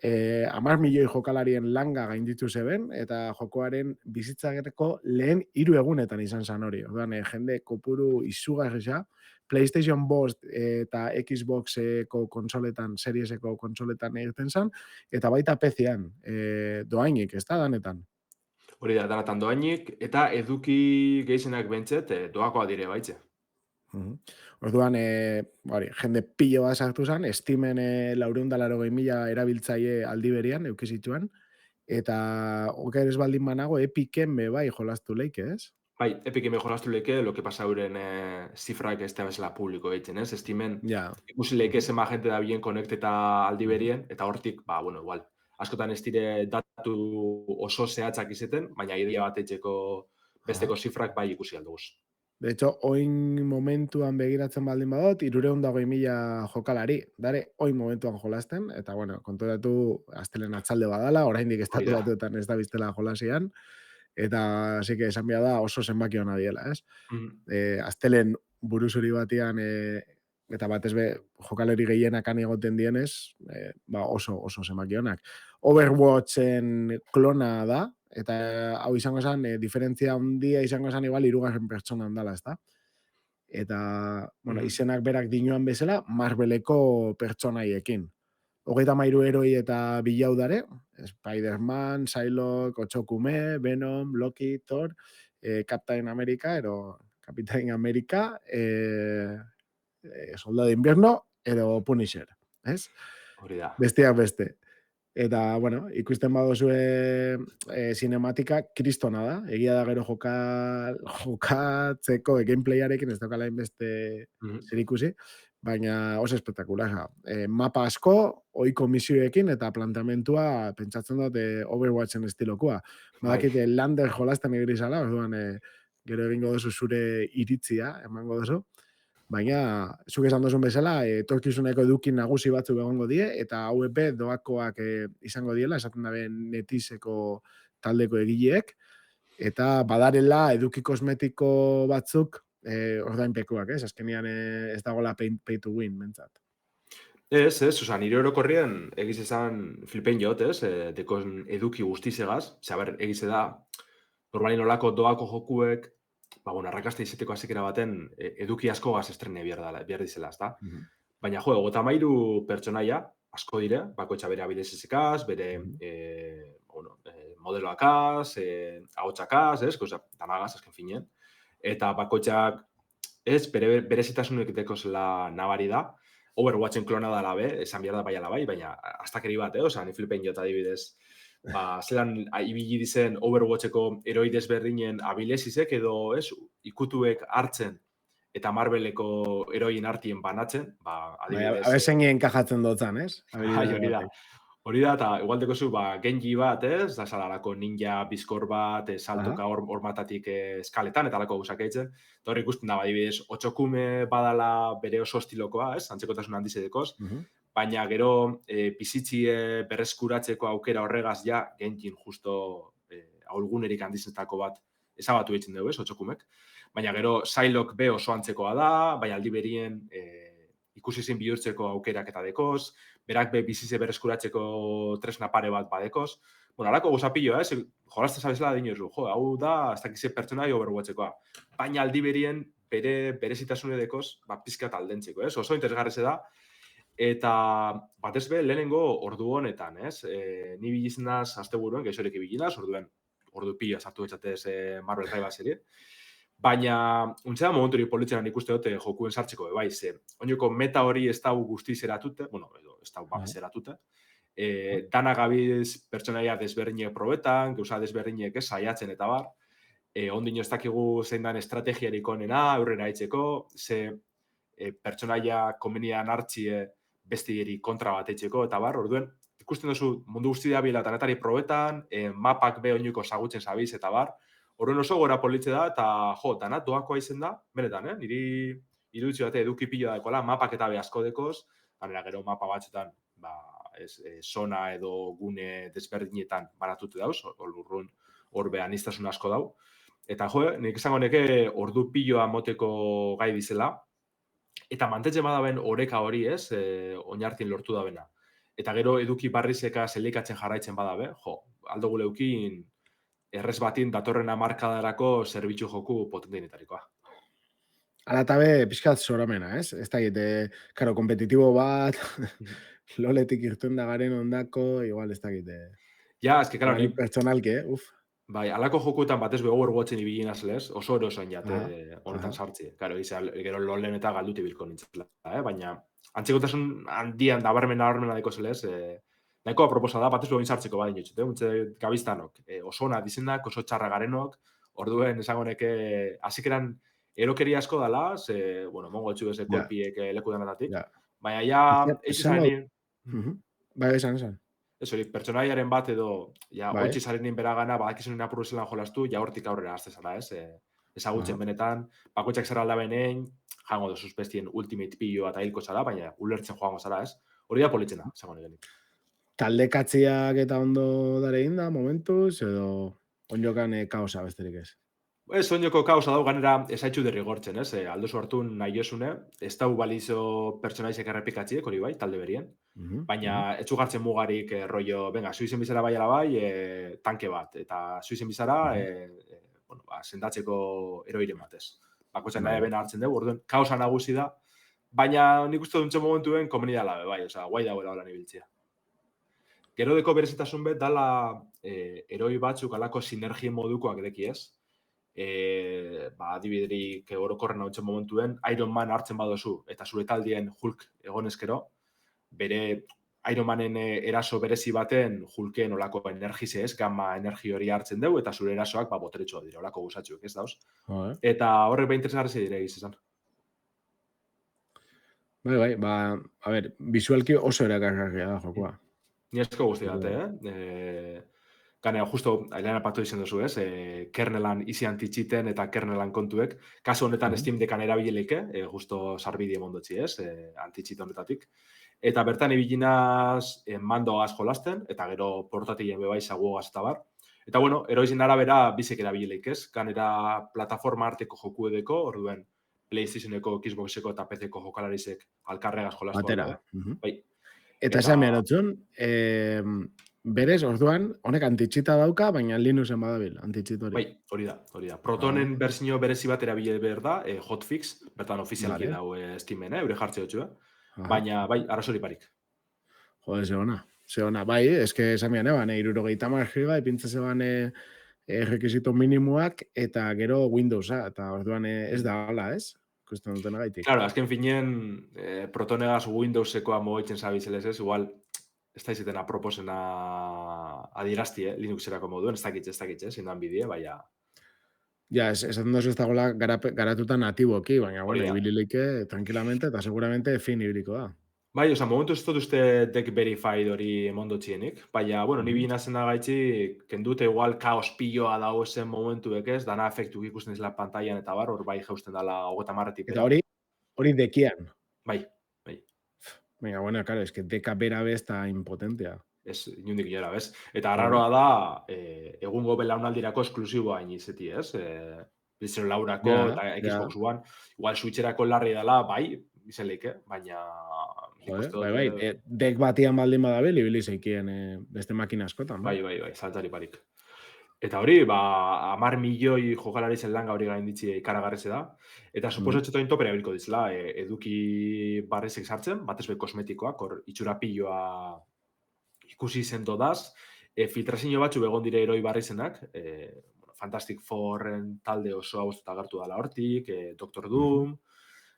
10 milioi jokalarien langa gainditu zeben, eta jokoaren bizitzagereko lehen 3 egunetan izan zan hori. Orduan, jende kopuru izugarria, PlayStation 5 eta Xboxeko konsoletan, Serieseko konsoletan egiten zan, eta baita PC-an, doainik, ez da, danetan. Hori da, danatan doainik, eta eduki gehienak bentzet, doakoa dire baitze. Orduan, jende pilo bat sartu zen, Steamen 480.000 erabiltzaile aldi berian eukizituen, eta oker ez baldin banago, Epiken bai jolastu leike, ez? Bai, Epiken jolastu leike, lo que pasa euren zifrak ez da bezala publiko egiten, ez? Steamen ikusi leike zema jente da bien konekteta aldi berien, eta hortik, igual, askotan ez dire datu oso zehatzak izeten, baina idea bat etxeko besteko zifrak bai ikusi alduguz. De hecho, oin momentuan begiratzen baldin badot, 320.000 jokalari. Dare, oin momentuan jolasten, eta, bueno, konturatu astelen atzalde badala, oraindik estatu batuetan ez da biztela jolasian, Eta, así que, esan behar da oso zenbaki hona diela, ez? Mhm. Aztelen buruzuri batean, eta batez be, jokaleri gehienak han egoten dienez, oso zenbaki honak. Overwatchen klona da, eta hau izango zen, diferentzia handia izango zen igual 3. pertsonan dala, ezta? Eta, bueno, Mhm. izenak berak dinoan bezala, Marveleko pertsonaiekin. 33 heroi eta bilaudare, Spider-Man, Psylocke, Otsokume, Venom, Loki, Thor, Captain America, Captain America, Soldado de Invierno, Punisher, ez? Hori da. Besteak beste. Eta, bueno, ikusten badozue cinematika kristona da. Egia da gero jokatzeko gameplayarekin ez daukala inbeste Mhm. zer ikusi, baina oso espektakularra. Mapa asko, ohiko misioekin eta planteamentua pentsatzen dut Overwatchen estilokoa. Bai. Badakite lander jolasten egrizala, orduan gero egingo duzu zure iritzia, emango duzu. Baina, zuk esan duzun bezala, etorkizuneko eduki nagusi batzuk egongo die, eta hauepe doakoak izango diela, esaten dabe netizeko taldeko egileek, eta badarela eduki kosmetiko batzuk ordainpekoak, ez? Azkenian ez dagoela pay to win, mentzat. Ez, oza, nire orokorrien egiz esan flipen jot, ez? Dekon eduki guztizegaz, egize da, normalin olako doako jokuek, bueno, arrakasta izeteko azikera baten eduki asko gaz estrene behar dizela, ezta? Baina, jo, 33 pertsonaia, asko dire, bakoitza bere abilezizikaz, bere modeloakaz, ahotsakaz, ez? Oza, damagaz, azken finean. Eta bakoitzak, ez, berezitasunek dekozela nabari da. Overwatchen klona dala be, esan behar da baiala bai, baina astakeri bat, oza, ni flipen jota adibidez. Zelan ibili dizen Overwatcheko heroi desberdinen abilezizek edo, ez, ikutuek hartzen eta Marveleko heroien artien banatzen, adibidez... Abezen enkajatzen dotzan, ez? Hori da, eta igual dekozu, Genji bat, ez? Da salarako ninja bizkor bat, saltoka hor matatik eskaletan, eta alako guzak eitzen. Eta hor ikusten da, adibidez, Otsokume badala bere oso estilokoa, ez? Antzekotasun handizedekoz. Baina gero, bizitzie berreskuratzeko aukera horregaz ja, Genjin justo aulgunerik handizetako bat ezabatu egiten dugu, ez? Otsokumek. Baina gero, Psylocke be oso antzekoa da, baina aldi berien ikusi zin bihurtzeko aukerak eta dekoz, berak be bizitze berreskuratzeko tresna pare bat badekoz. Bueno, alako gozapilloa, ez? Jolazte zabezela dinozu, hau da, ez dakize pertsonai Overwatchekoa. Baina aldi berien berezitasune dekoz, pizkat aldentzeko, ez? Oso interesgarreze da. Eta batez be, lehenengo ordu honetan, ez? Ni bilizinaz asteburuen, geixorek ibilinaz, ordu pila sartu etxatez Marvel Rivalseri. Baina, untzea momenturi politzenan ikuste dute jokuen sartzeko, bai, ze, oinoko meta hori ez dau guztiz eratute, bueno, edo ez dau babes eratute, dana gabiz pertsonaia desberdinek probetan, gauza desberdinek ez saiatzen eta bar, ondino ez dakigu zein dan estrategiarik onena, aurrera aitzeko, ze pertsonaia konvenian hartzie bestieri kontra bat eitzeko, eta bar, orduen, ikusten duzu mundu guzti da bila tanetari probetan, mapak be oinoko zagutzen zabiz eta bar, horren oso gora politze da, eta dana doakoa izen da, benetan, niri iruditzu bate eduki pilo dakola, mapak eta be asko dekoz, ganera gero mapa batzutan, zona edo gune desberdinetan baratute dauz, urrun hor behan iztasun asko dau. Eta nik esango neke ordu piloa moteko gai dizela, eta mantetzen badaben oreka hori, ez, oinartin lortu da bena. Eta gero eduki barrizeka zelikatzen jarraitzen badabe, aldo guleukin errez batin datorren hamarkadarako zerbitzu joku potentienetarikoa. Ala eta be, pixkat zoramena, ez? Ez da egite, karo, kompetitibo bat, loletik irtuen da garen ondako, igual ez da egite. Ja, ez que, karo, ni... Pertsonalki, Bai, alako jokuetan batez be Overwatchen ibilin azlez, oso erosoen jate honetan sartzi. Karo, gero lolen eta galduti bilko nintzela, baina antzekotasun handian nabarmena deko zelez, nahiko aproposa da, batez behin sartzeko badin jotxute, untze gabiztanok, oso ona dizendak, oso txarra garenok, orduen esango neke, azikeran erokeria asko dala, ze, bueno, mongo etxu eze kolpiek leku denetatik, baina ja, eixizanin... Bai, esan. Ez hori, pertsonaiaren bat edo, oitzi zarenin beragana, badakizunen apurru zelan jolastu, ja hortik aurrera azte zara, ez? Ezagutzen benetan, bakoitzak zer alda benein, jango dozuz bestien ultimate pilloa eta hilko zara, baina ulertzen joango zara, ez? Hori da politzena, zango nigenik. Taldekatziak eta ondo dare inda, momentuz, edo... onjokan kaosa besterik ez. Ez, oinoko kausa dau, ganera esaitxu derrigortzen, ez? Aldozu hartu nahi esune, ez dau balizo pertsonaizek errepikatziek, hori bai, talde berien. Baina etxu gartzen mugarik rollo, venga, suizen bizara baiala bai, tanke bat. Eta suizen bizara, sendatzeko eroiren batez. Bakoitzak nahi bena hartzen dugu, orduan, kausa nagusi da. Baina nik uste duntxe momentuen komeni dala, bai, oza, guai dagoela holan ibiltzea. Gero deko berezitasun bet, dala eroi batzuk alako sinergien modukoak deki ez. Adibiderik orokorren hau momentuen, Iron Man hartzen badozu, eta zure taldien Hulk egonezkero, bere Iron Manen eraso berezi baten Hulken olako energize ez, gamma energi hori hartzen dugu, eta zure erasoak boteretxoa dira, olako gusatxuek ez dauz. Eta horrek interesgarri dire egizizan. Bai, a ber, visualki oso erakargarria da jokoa. Ni esko guzti date, Ganea, justo, ailean apatu izan duzu, ez? Kernelan izi antitxiten eta kernelan kontuek. Kasu honetan Steam Deckan erabilileike, justo sarbide mondotzi, ez? Antitxit honetatik. Eta bertan ibilinaz mandoaz jolasten, eta gero portatilen bebai zaguogaz eta bar. Eta bueno, eroizin arabera bizek erabilileik, ez? Ganera plataforma arteko joku edeko, orduen PlayStationeko, Xboxeko eta PC-ko jokalarizek alkarregaz jolastu. Batera. Bai. Eta esan berotzun, berez, orduan, honek antitxita dauka, baina Linuxen badabil, antitxit hori. Bai, hori da. Protonen berzio berezi bat erabile behar da, hotfix, bertan ofizialki dau Steamen, eure jartze dutxu, baina, bai, arrazori parik. Jode, zeona, bai, eske esan bian, 60 giga, ipintze zeban rekisito minimoak, eta gero Windowsa, eta orduan ez da hala, ez? Kusten duten agaitik. Claro, azken finen, Protonegaz Windowsekoa mogitzen zabizelez ez, igual, ez da izaten aproposena adierazti, Linuxerako moduen, ez dakitxe, zindan bidie, baina... Ja, esaten dozu ez dagoela garatuta natiboki, baina, bueno, ibilileike tranquilamente, eta seguramente fin ibiliko da. Bai, oza, momentu ez dut uste deck verified hori mondotxienik, baina, bueno, ni bina zen da gaitxi, kendute igual kaos pilloa dago zen momentu ekez, dana efektu ikusten izela pantailan eta bar, hor bai jausten dala 30 Eta hori dekian. Bai. Baina, bueno, claro, es que deka bera bez eta impotentea. Ez, inundik inora, bez? Eta araroa da, egungo belaunaldirako esklusiboa inizeti, ez? PlayStation Laurako eta Xbox One, igual Switcherako larri dela, bai, izeleik, baina... Bai, dek batian baldin badabil, ibili zeikien beste makina askotan. Bai, saltari parik. Eta hori, 10 milioi jokalari zen langa hori gainditzi ikaragarrize da. Eta suposatxeto intopera bilko dizela, eduki barrizek sartzen, batez be kosmetikoak, hor itxura pilloa ikusi zento daz, filtrazio batzu begon dire eroi barrizenak, Fantastic Fourren talde oso hau agertu dala hortik, Doctor Doom,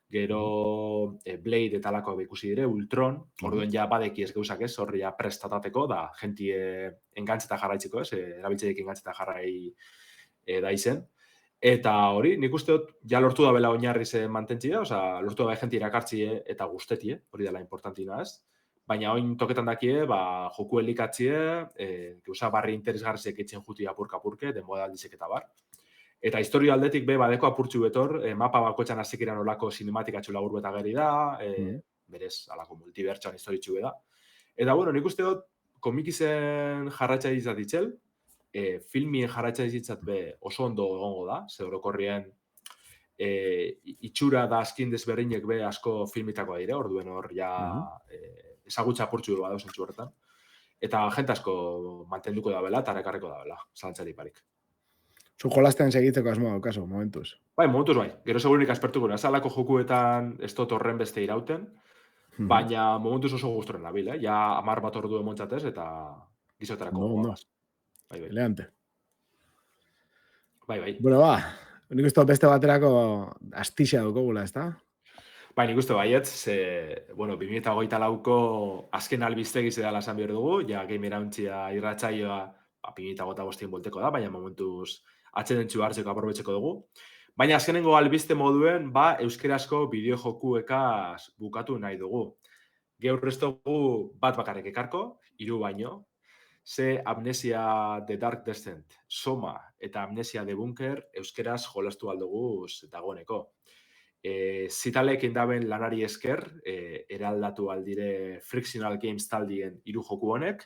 gero Blade eta alako ikusi dire, Ultron, orduen ja badeki ez gauzak ez, horri ja prestatateko, da jentie engantzeta jarraitzeko ez, erabiltzeiek engantzeta jarrai da izen. Eta hori, nik uste dut, ja lortu da bela oinarri ze mantentzia, oza, lortu da jenti irakartzie eta guztetie, hori dela importantina ez. Baina oin toketan dakie, joku elikatzie, gauza barri interesgarrizek etzen juti apurka-apurke, denboa aldizek eta bar. Eta historia aldetik badeko apurtxu betor, mapa bakoetxan azikiran olako cinematikatxu lagur beta geri da, berez, alako multibertsuan historitxu da. Eta, bueno, nik uste dut, komikizen jarratxa ditzat itxel, filmien jarratxa ditzat oso ondo egongo da, ze orokorrien itxura da askin desberdinek asko filmitakoa dire, orduen hor ja ezagutza apurtxu bada osentzu horretan. Eta jente asko mantenduko da bela, eta rekarreko da bela, zalantzari parik. Zu jolastean segitzeko asmoa daukazu, momentuz. Bai, momentuz bai. Gero segurunik aspertuko da. Zalako jokuetan ez dut horren beste irauten, baina momentuz oso guztoren nabil, Ja 10 bat ordu emontzatez eta gizoterako. No. Eleante. Bai. Bueno, nik uste beste baterako astixia dukogula, ez da? Bai, nik uste baiet, bueno, 2024ko azken albiztegi zedala esan behar dugu, ja game irauntzia irratsaioa 2025 bolteko da, baina momentuz atxedentzu hartzeko aprobetxeko dugu. Baina azkenengo albiste moduen, euskerazko bideo-jokuekaz bukatu nahi dugu. Gaur ez dugu bat bakarrik ekarko, 3 baino, ze Amnesia The Dark Descent, Soma eta Amnesia The Bunker euskeraz jolastu aldugu dagoeneko. Zitalek indaben lanari esker, eraldatu aldire Frictional Games taldien 3 joku honek,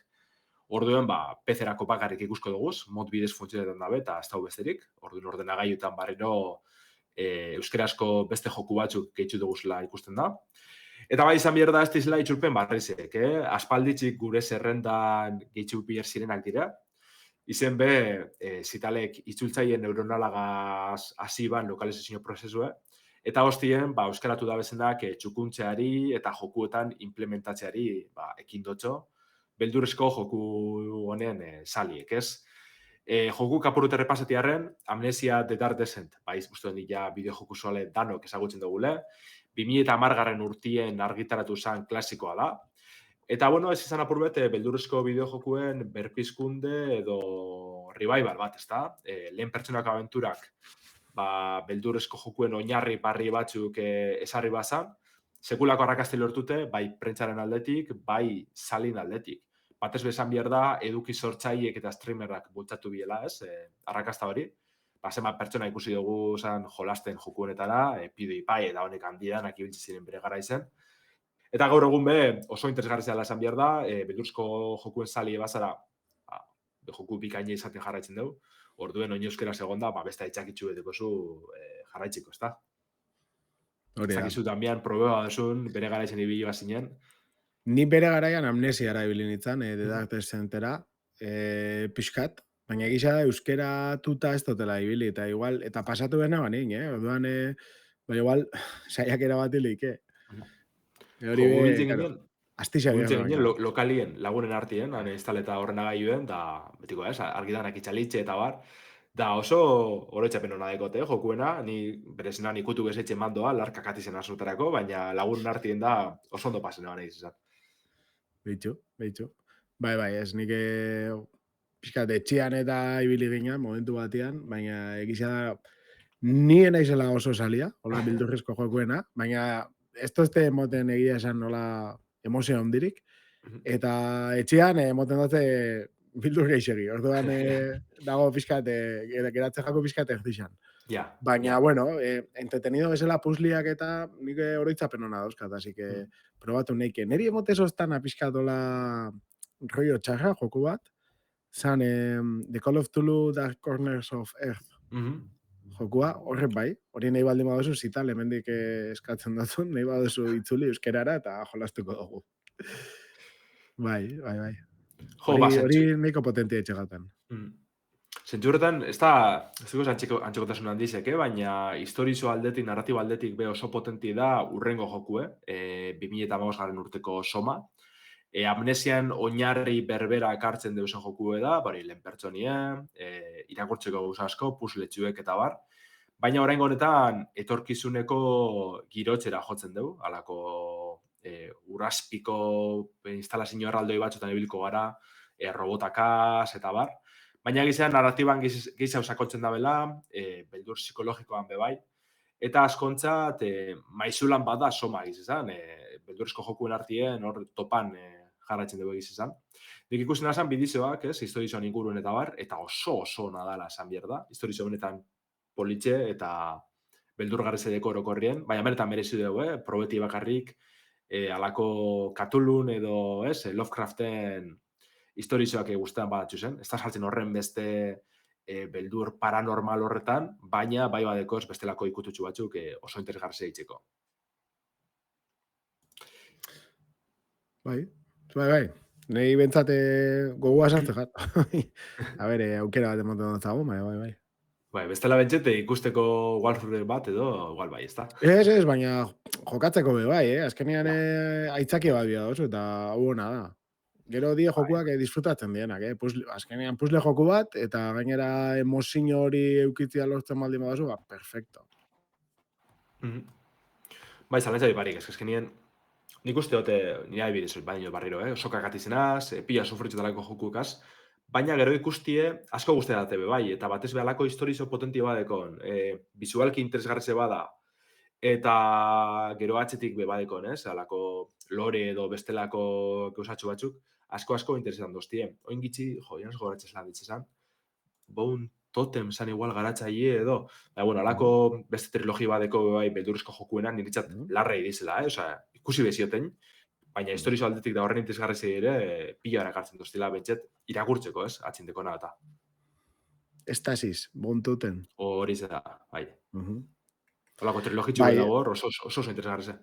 Orduen, PC-erako bakarrik ikusko duguz, mod bidez funtzionetan dabe, eta ez dago besterik. Orduen ordenagailutan barriro euskerazko beste joku batzuk gehitzu duguzela ikusten da. Eta bai izan behar da ez dizela itxulpen barrizek, aspalditzik gure zerrendan gehitzu bihar zirenak dira. Izen be, zitalek itzultzaien neuronalagaz hasi ban lokalizazio prozesue, eta hostien, euskaratu da bezenak txukuntzeari eta jokuetan implementatzeari ekin dotxo, beldurrezko joku honen saliek, ez? Joku kapurute repasatiarren, Amnesia The Dark Descent, uste honi ja bideo-joku soale danok ezagutzen dugule, 2010 urtien argitaratu zen klasikoa da. Eta, ez izan apurbet, beldurrezko bideo-jokuen berpizkunde edo revival bat, ezta? Lehen pertsonak abenturak, beldurrezko jokuen oinarri barri batzuk esarri bazan, sekulako arrakazte lortute, bai prentsaren aldetik, bai salin aldetik. Batez bezan behar da, eduki sortzaiek eta streamerrak bultzatu biela, ez? Arrakazta hori. Zenbat pertsona ikusi dugu jolasten joku honetara, PewDiePie eta honek handidanak ibiltzi ziren bere gara izen. Eta gaur egun oso interesgarri zela esan behar da, beldurrezko jokuen sali ebazara, joku bikaina izaten jarraitzen dugu, orduen oin euskera segonda, beste aitzakitzu edeko zu jarraitziko, ez da? Zakizu tambian, probeba duzun, bere gara izen ibili bazinen. Ni bere garaian amnesiara ibili nintzen, The Dark Descentera, pixkat, baina egisa euskera tuta ez dutela ibili, eta igual, eta pasatu behar banin, orduan, igual, saiakera bat hilik, Hori lokalien, lagunen artien, instaleta horrena gaiuen, da, betiko ez, argidanak itxalitxe eta bar, da oso oroitzapen hona dekote, jokuena, ni berezena ikutu bezetxe mandoa, larkak atizen azuterako, baina lagunen artien da oso ondo pasen eban egizizat. Behitxu. Bai, ez nik pixkat etxian eta ibili ginen, momentu batean, baina egizia da, nien aizela oso salia, hola bildurrezko jokuena, baina ez tozte emoten egia esan nola emozio hondirik, eta etxean emoten dute bildur geixegi, orduan dago pixkat, geratzen jako pixkat erdizan. Baina, entretenido bezala puzliak eta nik oroitzapen hona dauzkat, así que probatu neike. Neri emote sostana pixkat dola rollo txarra, joku bat, zan The Call of Cthulhu Dark Corners of Earth. Jokua, horren bai, hori nahi baldin baduzu zital, hemendik eskatzen dut, nahi baduzu itzuli euskerara eta jolastuko dugu. Bai. Hori nahiko potentia etxegaten. Zentzu horretan, ez da, ez dugu antxekotasun handizek, baina historizo aldetik, narratibo aldetik be oso potenti da urrengo jokue, 2015 urteko Soma. Amnesian oinarri berbera ekartzen deusen jokue da, lehen pertsonien, irakurtzeko gauza asko, puzletxuek eta bar. Baina oraingo honetan, etorkizuneko girotzera jotzen dugu, alako uraspiko instalazio erraldoi batzutan ibiliko gara, robotakaz eta bar. Baina gizean, narratiban gizau sakotzen dabela, beldur psikologikoan bebai, eta askontzat, maizulan bada Soma gizizan, beldurezko jokuen artien hor topan jarraitzen dugu egizizan. Nik ikusten azan bidizoak, historizoan inguruen eta bar, eta oso nadala esan behar da, historizo honetan politxe eta beldurgarrizedeko orokorrien, baina benetan merezi dugu, probeti bakarrik, alako Cthulhun edo Lovecraften historizoak guztetan badatxu zen. Ez da saltzen horren beste beldur paranormal horretan, baina bai badekoz bestelako ikututxu batzuk oso interesgarri eitzeko. Bai. Nei bentsate gogua sartze jat. A ber, aukera bat emoten dut zago, bai. Bai, bestela bentsete ikusteko Warfare bat edo, igual bai, ez da? Ez, baina jokatzeko be bai, azkenean aitzaki bat bia dozu, eta hona da. Gero die jokuak disfrutatzen dienak, azkenean puzle joku bat, eta gainera emozio hori eukitzia lortzen baldin badazu, perfecto. Bai, zalantzari barik, azkenean, nik uste dute, nire adibidez, baino barriro, osokak atizenaz, pila sufritzetarako jokukaz, baina gero ikustie asko guztia date bai, eta batez behalako historizo potentio badekon, bizualki interesgarrize bada, eta gero atzetik badekon, alako lore edo bestelako gauzatxo batzuk, asko interesetan doztie. Oin gitzi, janaz goratzez lan ditzezan, Bone Totem zan igual garatzaile edo, alako beste trilogi badeko bai beldurrezko jokuenan, niritzat larrei dizela, ikusi bezioten, Baina historizo aldetik da horren interesgarri ere, pila erakartzen duztila betxet, irakurtzeko, ez? Atzindeko eta. Estasis, bontuten. Hori da, bai. Mhm. Holako trilogitxu Bai, dago, oso interesgarri ze.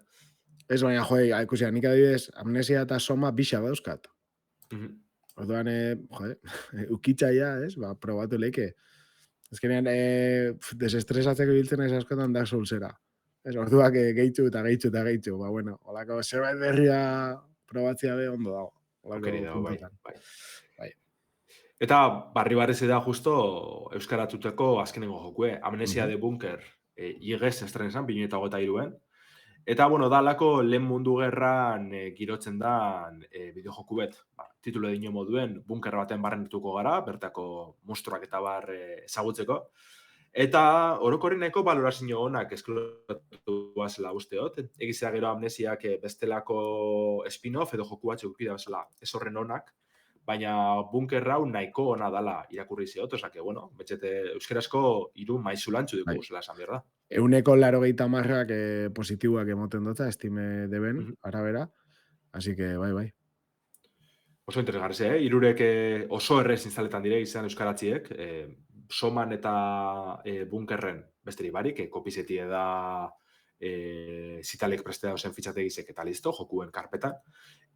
ez baina, ikusia, nik adibidez, amnesia eta soma bisa dauzkat. Mhm. Orduan, ukitzaia, ez? Ba, probatu leike. Ezkenean, desestresatzeko biltzen ez askotan Dark Soulsera. Ez, orduak gehitzu eta gehitzu eta gehitzu. Ba, bueno, holako zerbait berria probatzia be ondo dago. Holako Aukeri dago, bai. puntutan. Bai. Eta barri da justo euskaratuteko azkenengo jokue. Amnesia de Bunker, igez estren esan, 2023an. Eta, bueno, dalako lehen mundu gerran girotzen da bideojoku bet. Titulo dino moduen, bunker baten barrentuko gara, bertako monstruak eta bar ezagutzeko. Eta orokorreneko balorazio honak eskloratu bazela usteot. Egizea gero amnesiak bestelako spin-off edo joku batzuk ukida bazela ez horren honak, baina bunker hau nahiko ona dala irakurri zeot, osake, bueno, betxete euskerazko 3 maizulantzu dugu zela esan behar da. 180 positiboak emoten dutza, estime deben, arabera. Así que, bai. Oso interesgarri, Irurek oso errez instaletan dire izan euskaratziek, soman eta bunkerren besterik barik, kopizetie da zitalek prestea zen fitxategizek eta listo, jokuen karpetan.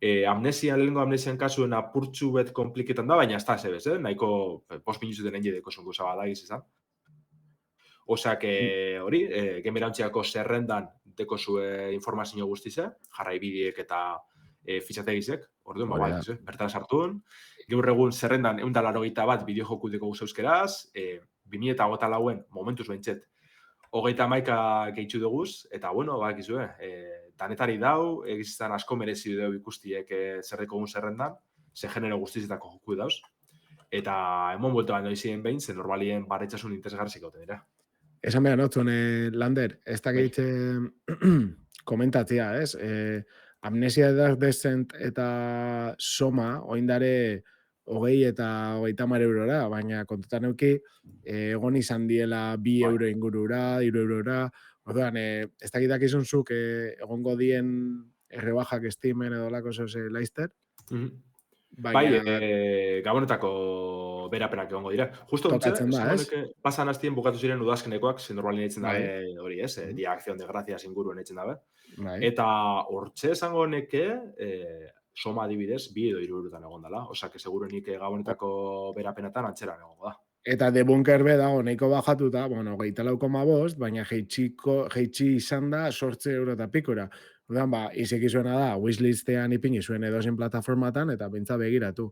Lehenengo amnesian kasuen apurtxu bet kompliketan da, baina ez da zebez, nahiko 5 minututen egin deko zongo zabadagiz izan. Osak hori, gemerantziako zerrendan deko zue informazio guztize, jarraibideek eta fitxategizek, orduan, bertan sartuen. Gaur egun zerrendan 181 bideojoku deko guz euskeraz, 2024en momentuz behintzet, 31 gehitzu duguz, eta, bueno, bakizue, danetari dau, egizizan asko merezi dugu ikustiek zerreko egun zerrendan, ze genero guztizetako joku dauz, eta emon buelta baino izien behin, ze normalien barretxasun interesgarzik gauten dira. Esan behar notzun, Lander, ez da gehitze komentatzia, ez? Amnesia Dark Descent eta Soma, oindare 20 eta 30 eurora, baina kontutan euki, egon izan diela 2 euro ingurura, 3 eurora, orduan, ez da gitak izunzuk egongo dien errebajak estimen edo lako zoze laizter. Bai, gabonetako berapenak egongo dira. Justo tokatzen da, ez? Pasan hastien bukatu ziren udazkenekoak, zen normalien eitzen dabe hori, ez? Dia Acción de Gracias inguruen eitzen dabe. Eta hortxe esango neke, Soma adibidez, 2 edo 3 eurotan egon dela. Osake, seguruenik gabonetako berapenetan antxeran egongo da. Eta de bunker be dago nahiko bajatuta, bueno, 24,5, baina jeitsi izan da 8 euro eta pikora. Orduan, izeki zuena da, wishlistean ipini zuen edozen plataformatan, eta bentsa begiratu.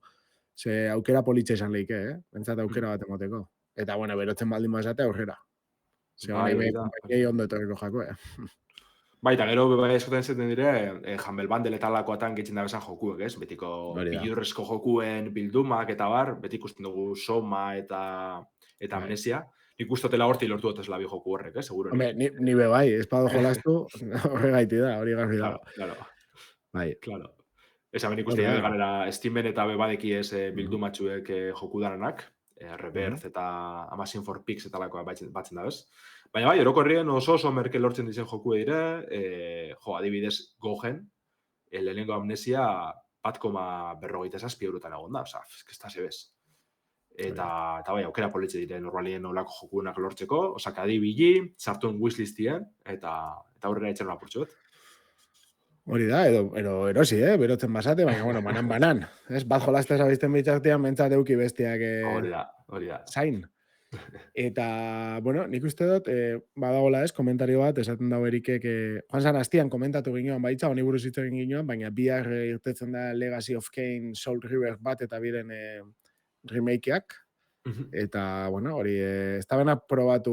Ze aukera politxe izan leike, bentsat aukera bat emoteko. Eta, bueno, berotzen baldin bazate aurrera. Ze honi behi ondo etorriko jako, Bai, eta gero eskoten zeten dire, Humble Bundle eta lakoatan gehitzen da bezan jokuek, ez? Betiko bilurrezko jokuen bildumak eta bar, beti ikusten dugu Soma eta Amnesia. Nik ustotela horti lortu dut eslabi joku horrek, seguro. Hombre, ni be bai, espado jolastu, horre gaiti da, hori garri da. Claro. Bai. Claro. Esa ben ikusten da, ganera, Steamen eta bebadeki ez bildumatxuek joku daranak, Rebirth eta Amazing for Pigs eta lakoa batzen da, ez? Baina bai, orokorrien oso merke lortzen dizen joku dire, adibidez Gogen, lehenengo Amnesia 1,47 eurotan egon da, oza, ez da zebez. Eta bai, aukera politxe dire normalien olako jokuenak lortzeko, osak adibili, sartuen wishlistien, eta aurrera etxen apurtxo bet. Hori da, edo erosi, berotzen basate, baina, bueno, banan. Ez, bat jolaztez abizten bitxartean, mentzat euki bestiak hori da. Zain. Eta, bueno, nik uste dut, badagola ez, komentario bat, esaten dago erikek, Juan San Astian komentatu ginoan baitza, honi buruz hitz egin ginoan, baina bihar irtetzen da Legacy of Kain, Soul River bat, eta biren remakeak. Eta, bueno, hori, ez da bena probatu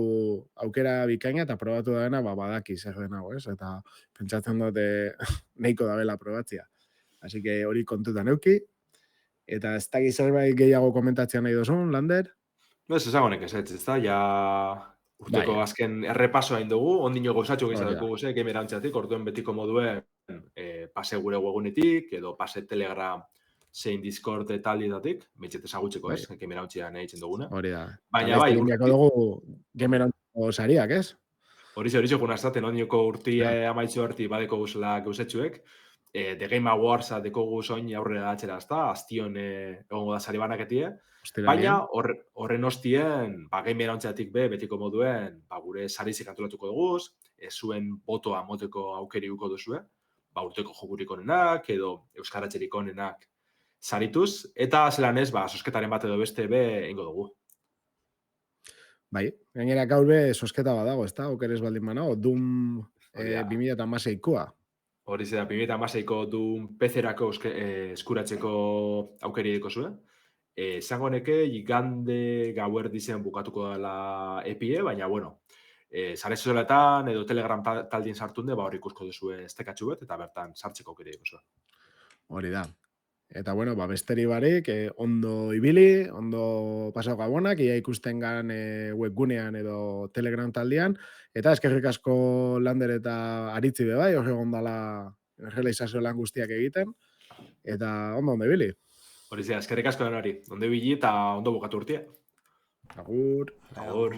aukera bikaina, eta probatu da bena, badaki zer denago, ez? Eta pentsatzen dut nahiko da bela probatzia. Así que hori kontutan euki. Eta ez da zerbait gehiago komentatzea nahi dozun, Lander? Ez ezagonek ez da, ja urteko azken errepaso hain dugu, ondino gauzatxo gizat dugu, gamerantzatik, orduen betiko moduen pase gure webunetik, edo pase Telegram zein Discord taldietatik, betxet ezagutzeko ez, gamerantzian egiten duguna. Hori da. Baina bai, dugu gamerantzako sariak, ez? Hori juna esaten, ondinoko urti amaitzu harti badeko guzela gauzetxuek, The Game Awards dekogu soin aurrera atxera, ezta? Astion egongo da sari banaketie. Ostiralean. Baina horren ostien, Game Eraontzatik betiko moduen, gure sarizik antolatuko duguz, zuen botoa moteko aukeri uko duzue, urteko jokurik onenak, edo euskaratzerik onenak sarituz, eta zelan ez, sosketaren bat edo beste ingo dugu. Bai, gainera gaur sosketa badago, ezta? Okeres baldin banago, Doom 2016koa. Hori zera, 2016ko Doom PC-erako eskuratzeko aukeri ediko zuen. Zango neke, igande gauerdi zen bukatuko dela epie, baina, bueno, sare sozialetan edo Telegram taldien sartunde, hor ikusko duzu estekatxu bet, eta bertan sartzeko aukeri ediko zuen. Hori da. Eta, bueno, besteri barik, ondo ibili, ondo pasau gabonak, ia ikusten gan webgunean edo Telegram taldean, eta eskerrik asko Lander eta Aritzi bai, hori gondala realizazio lan guztiak egiten, eta ondo ibili. Hori zera, eskerrik asko denari, ondo ibili eta ondo bukatu urtia. Agur. Agur.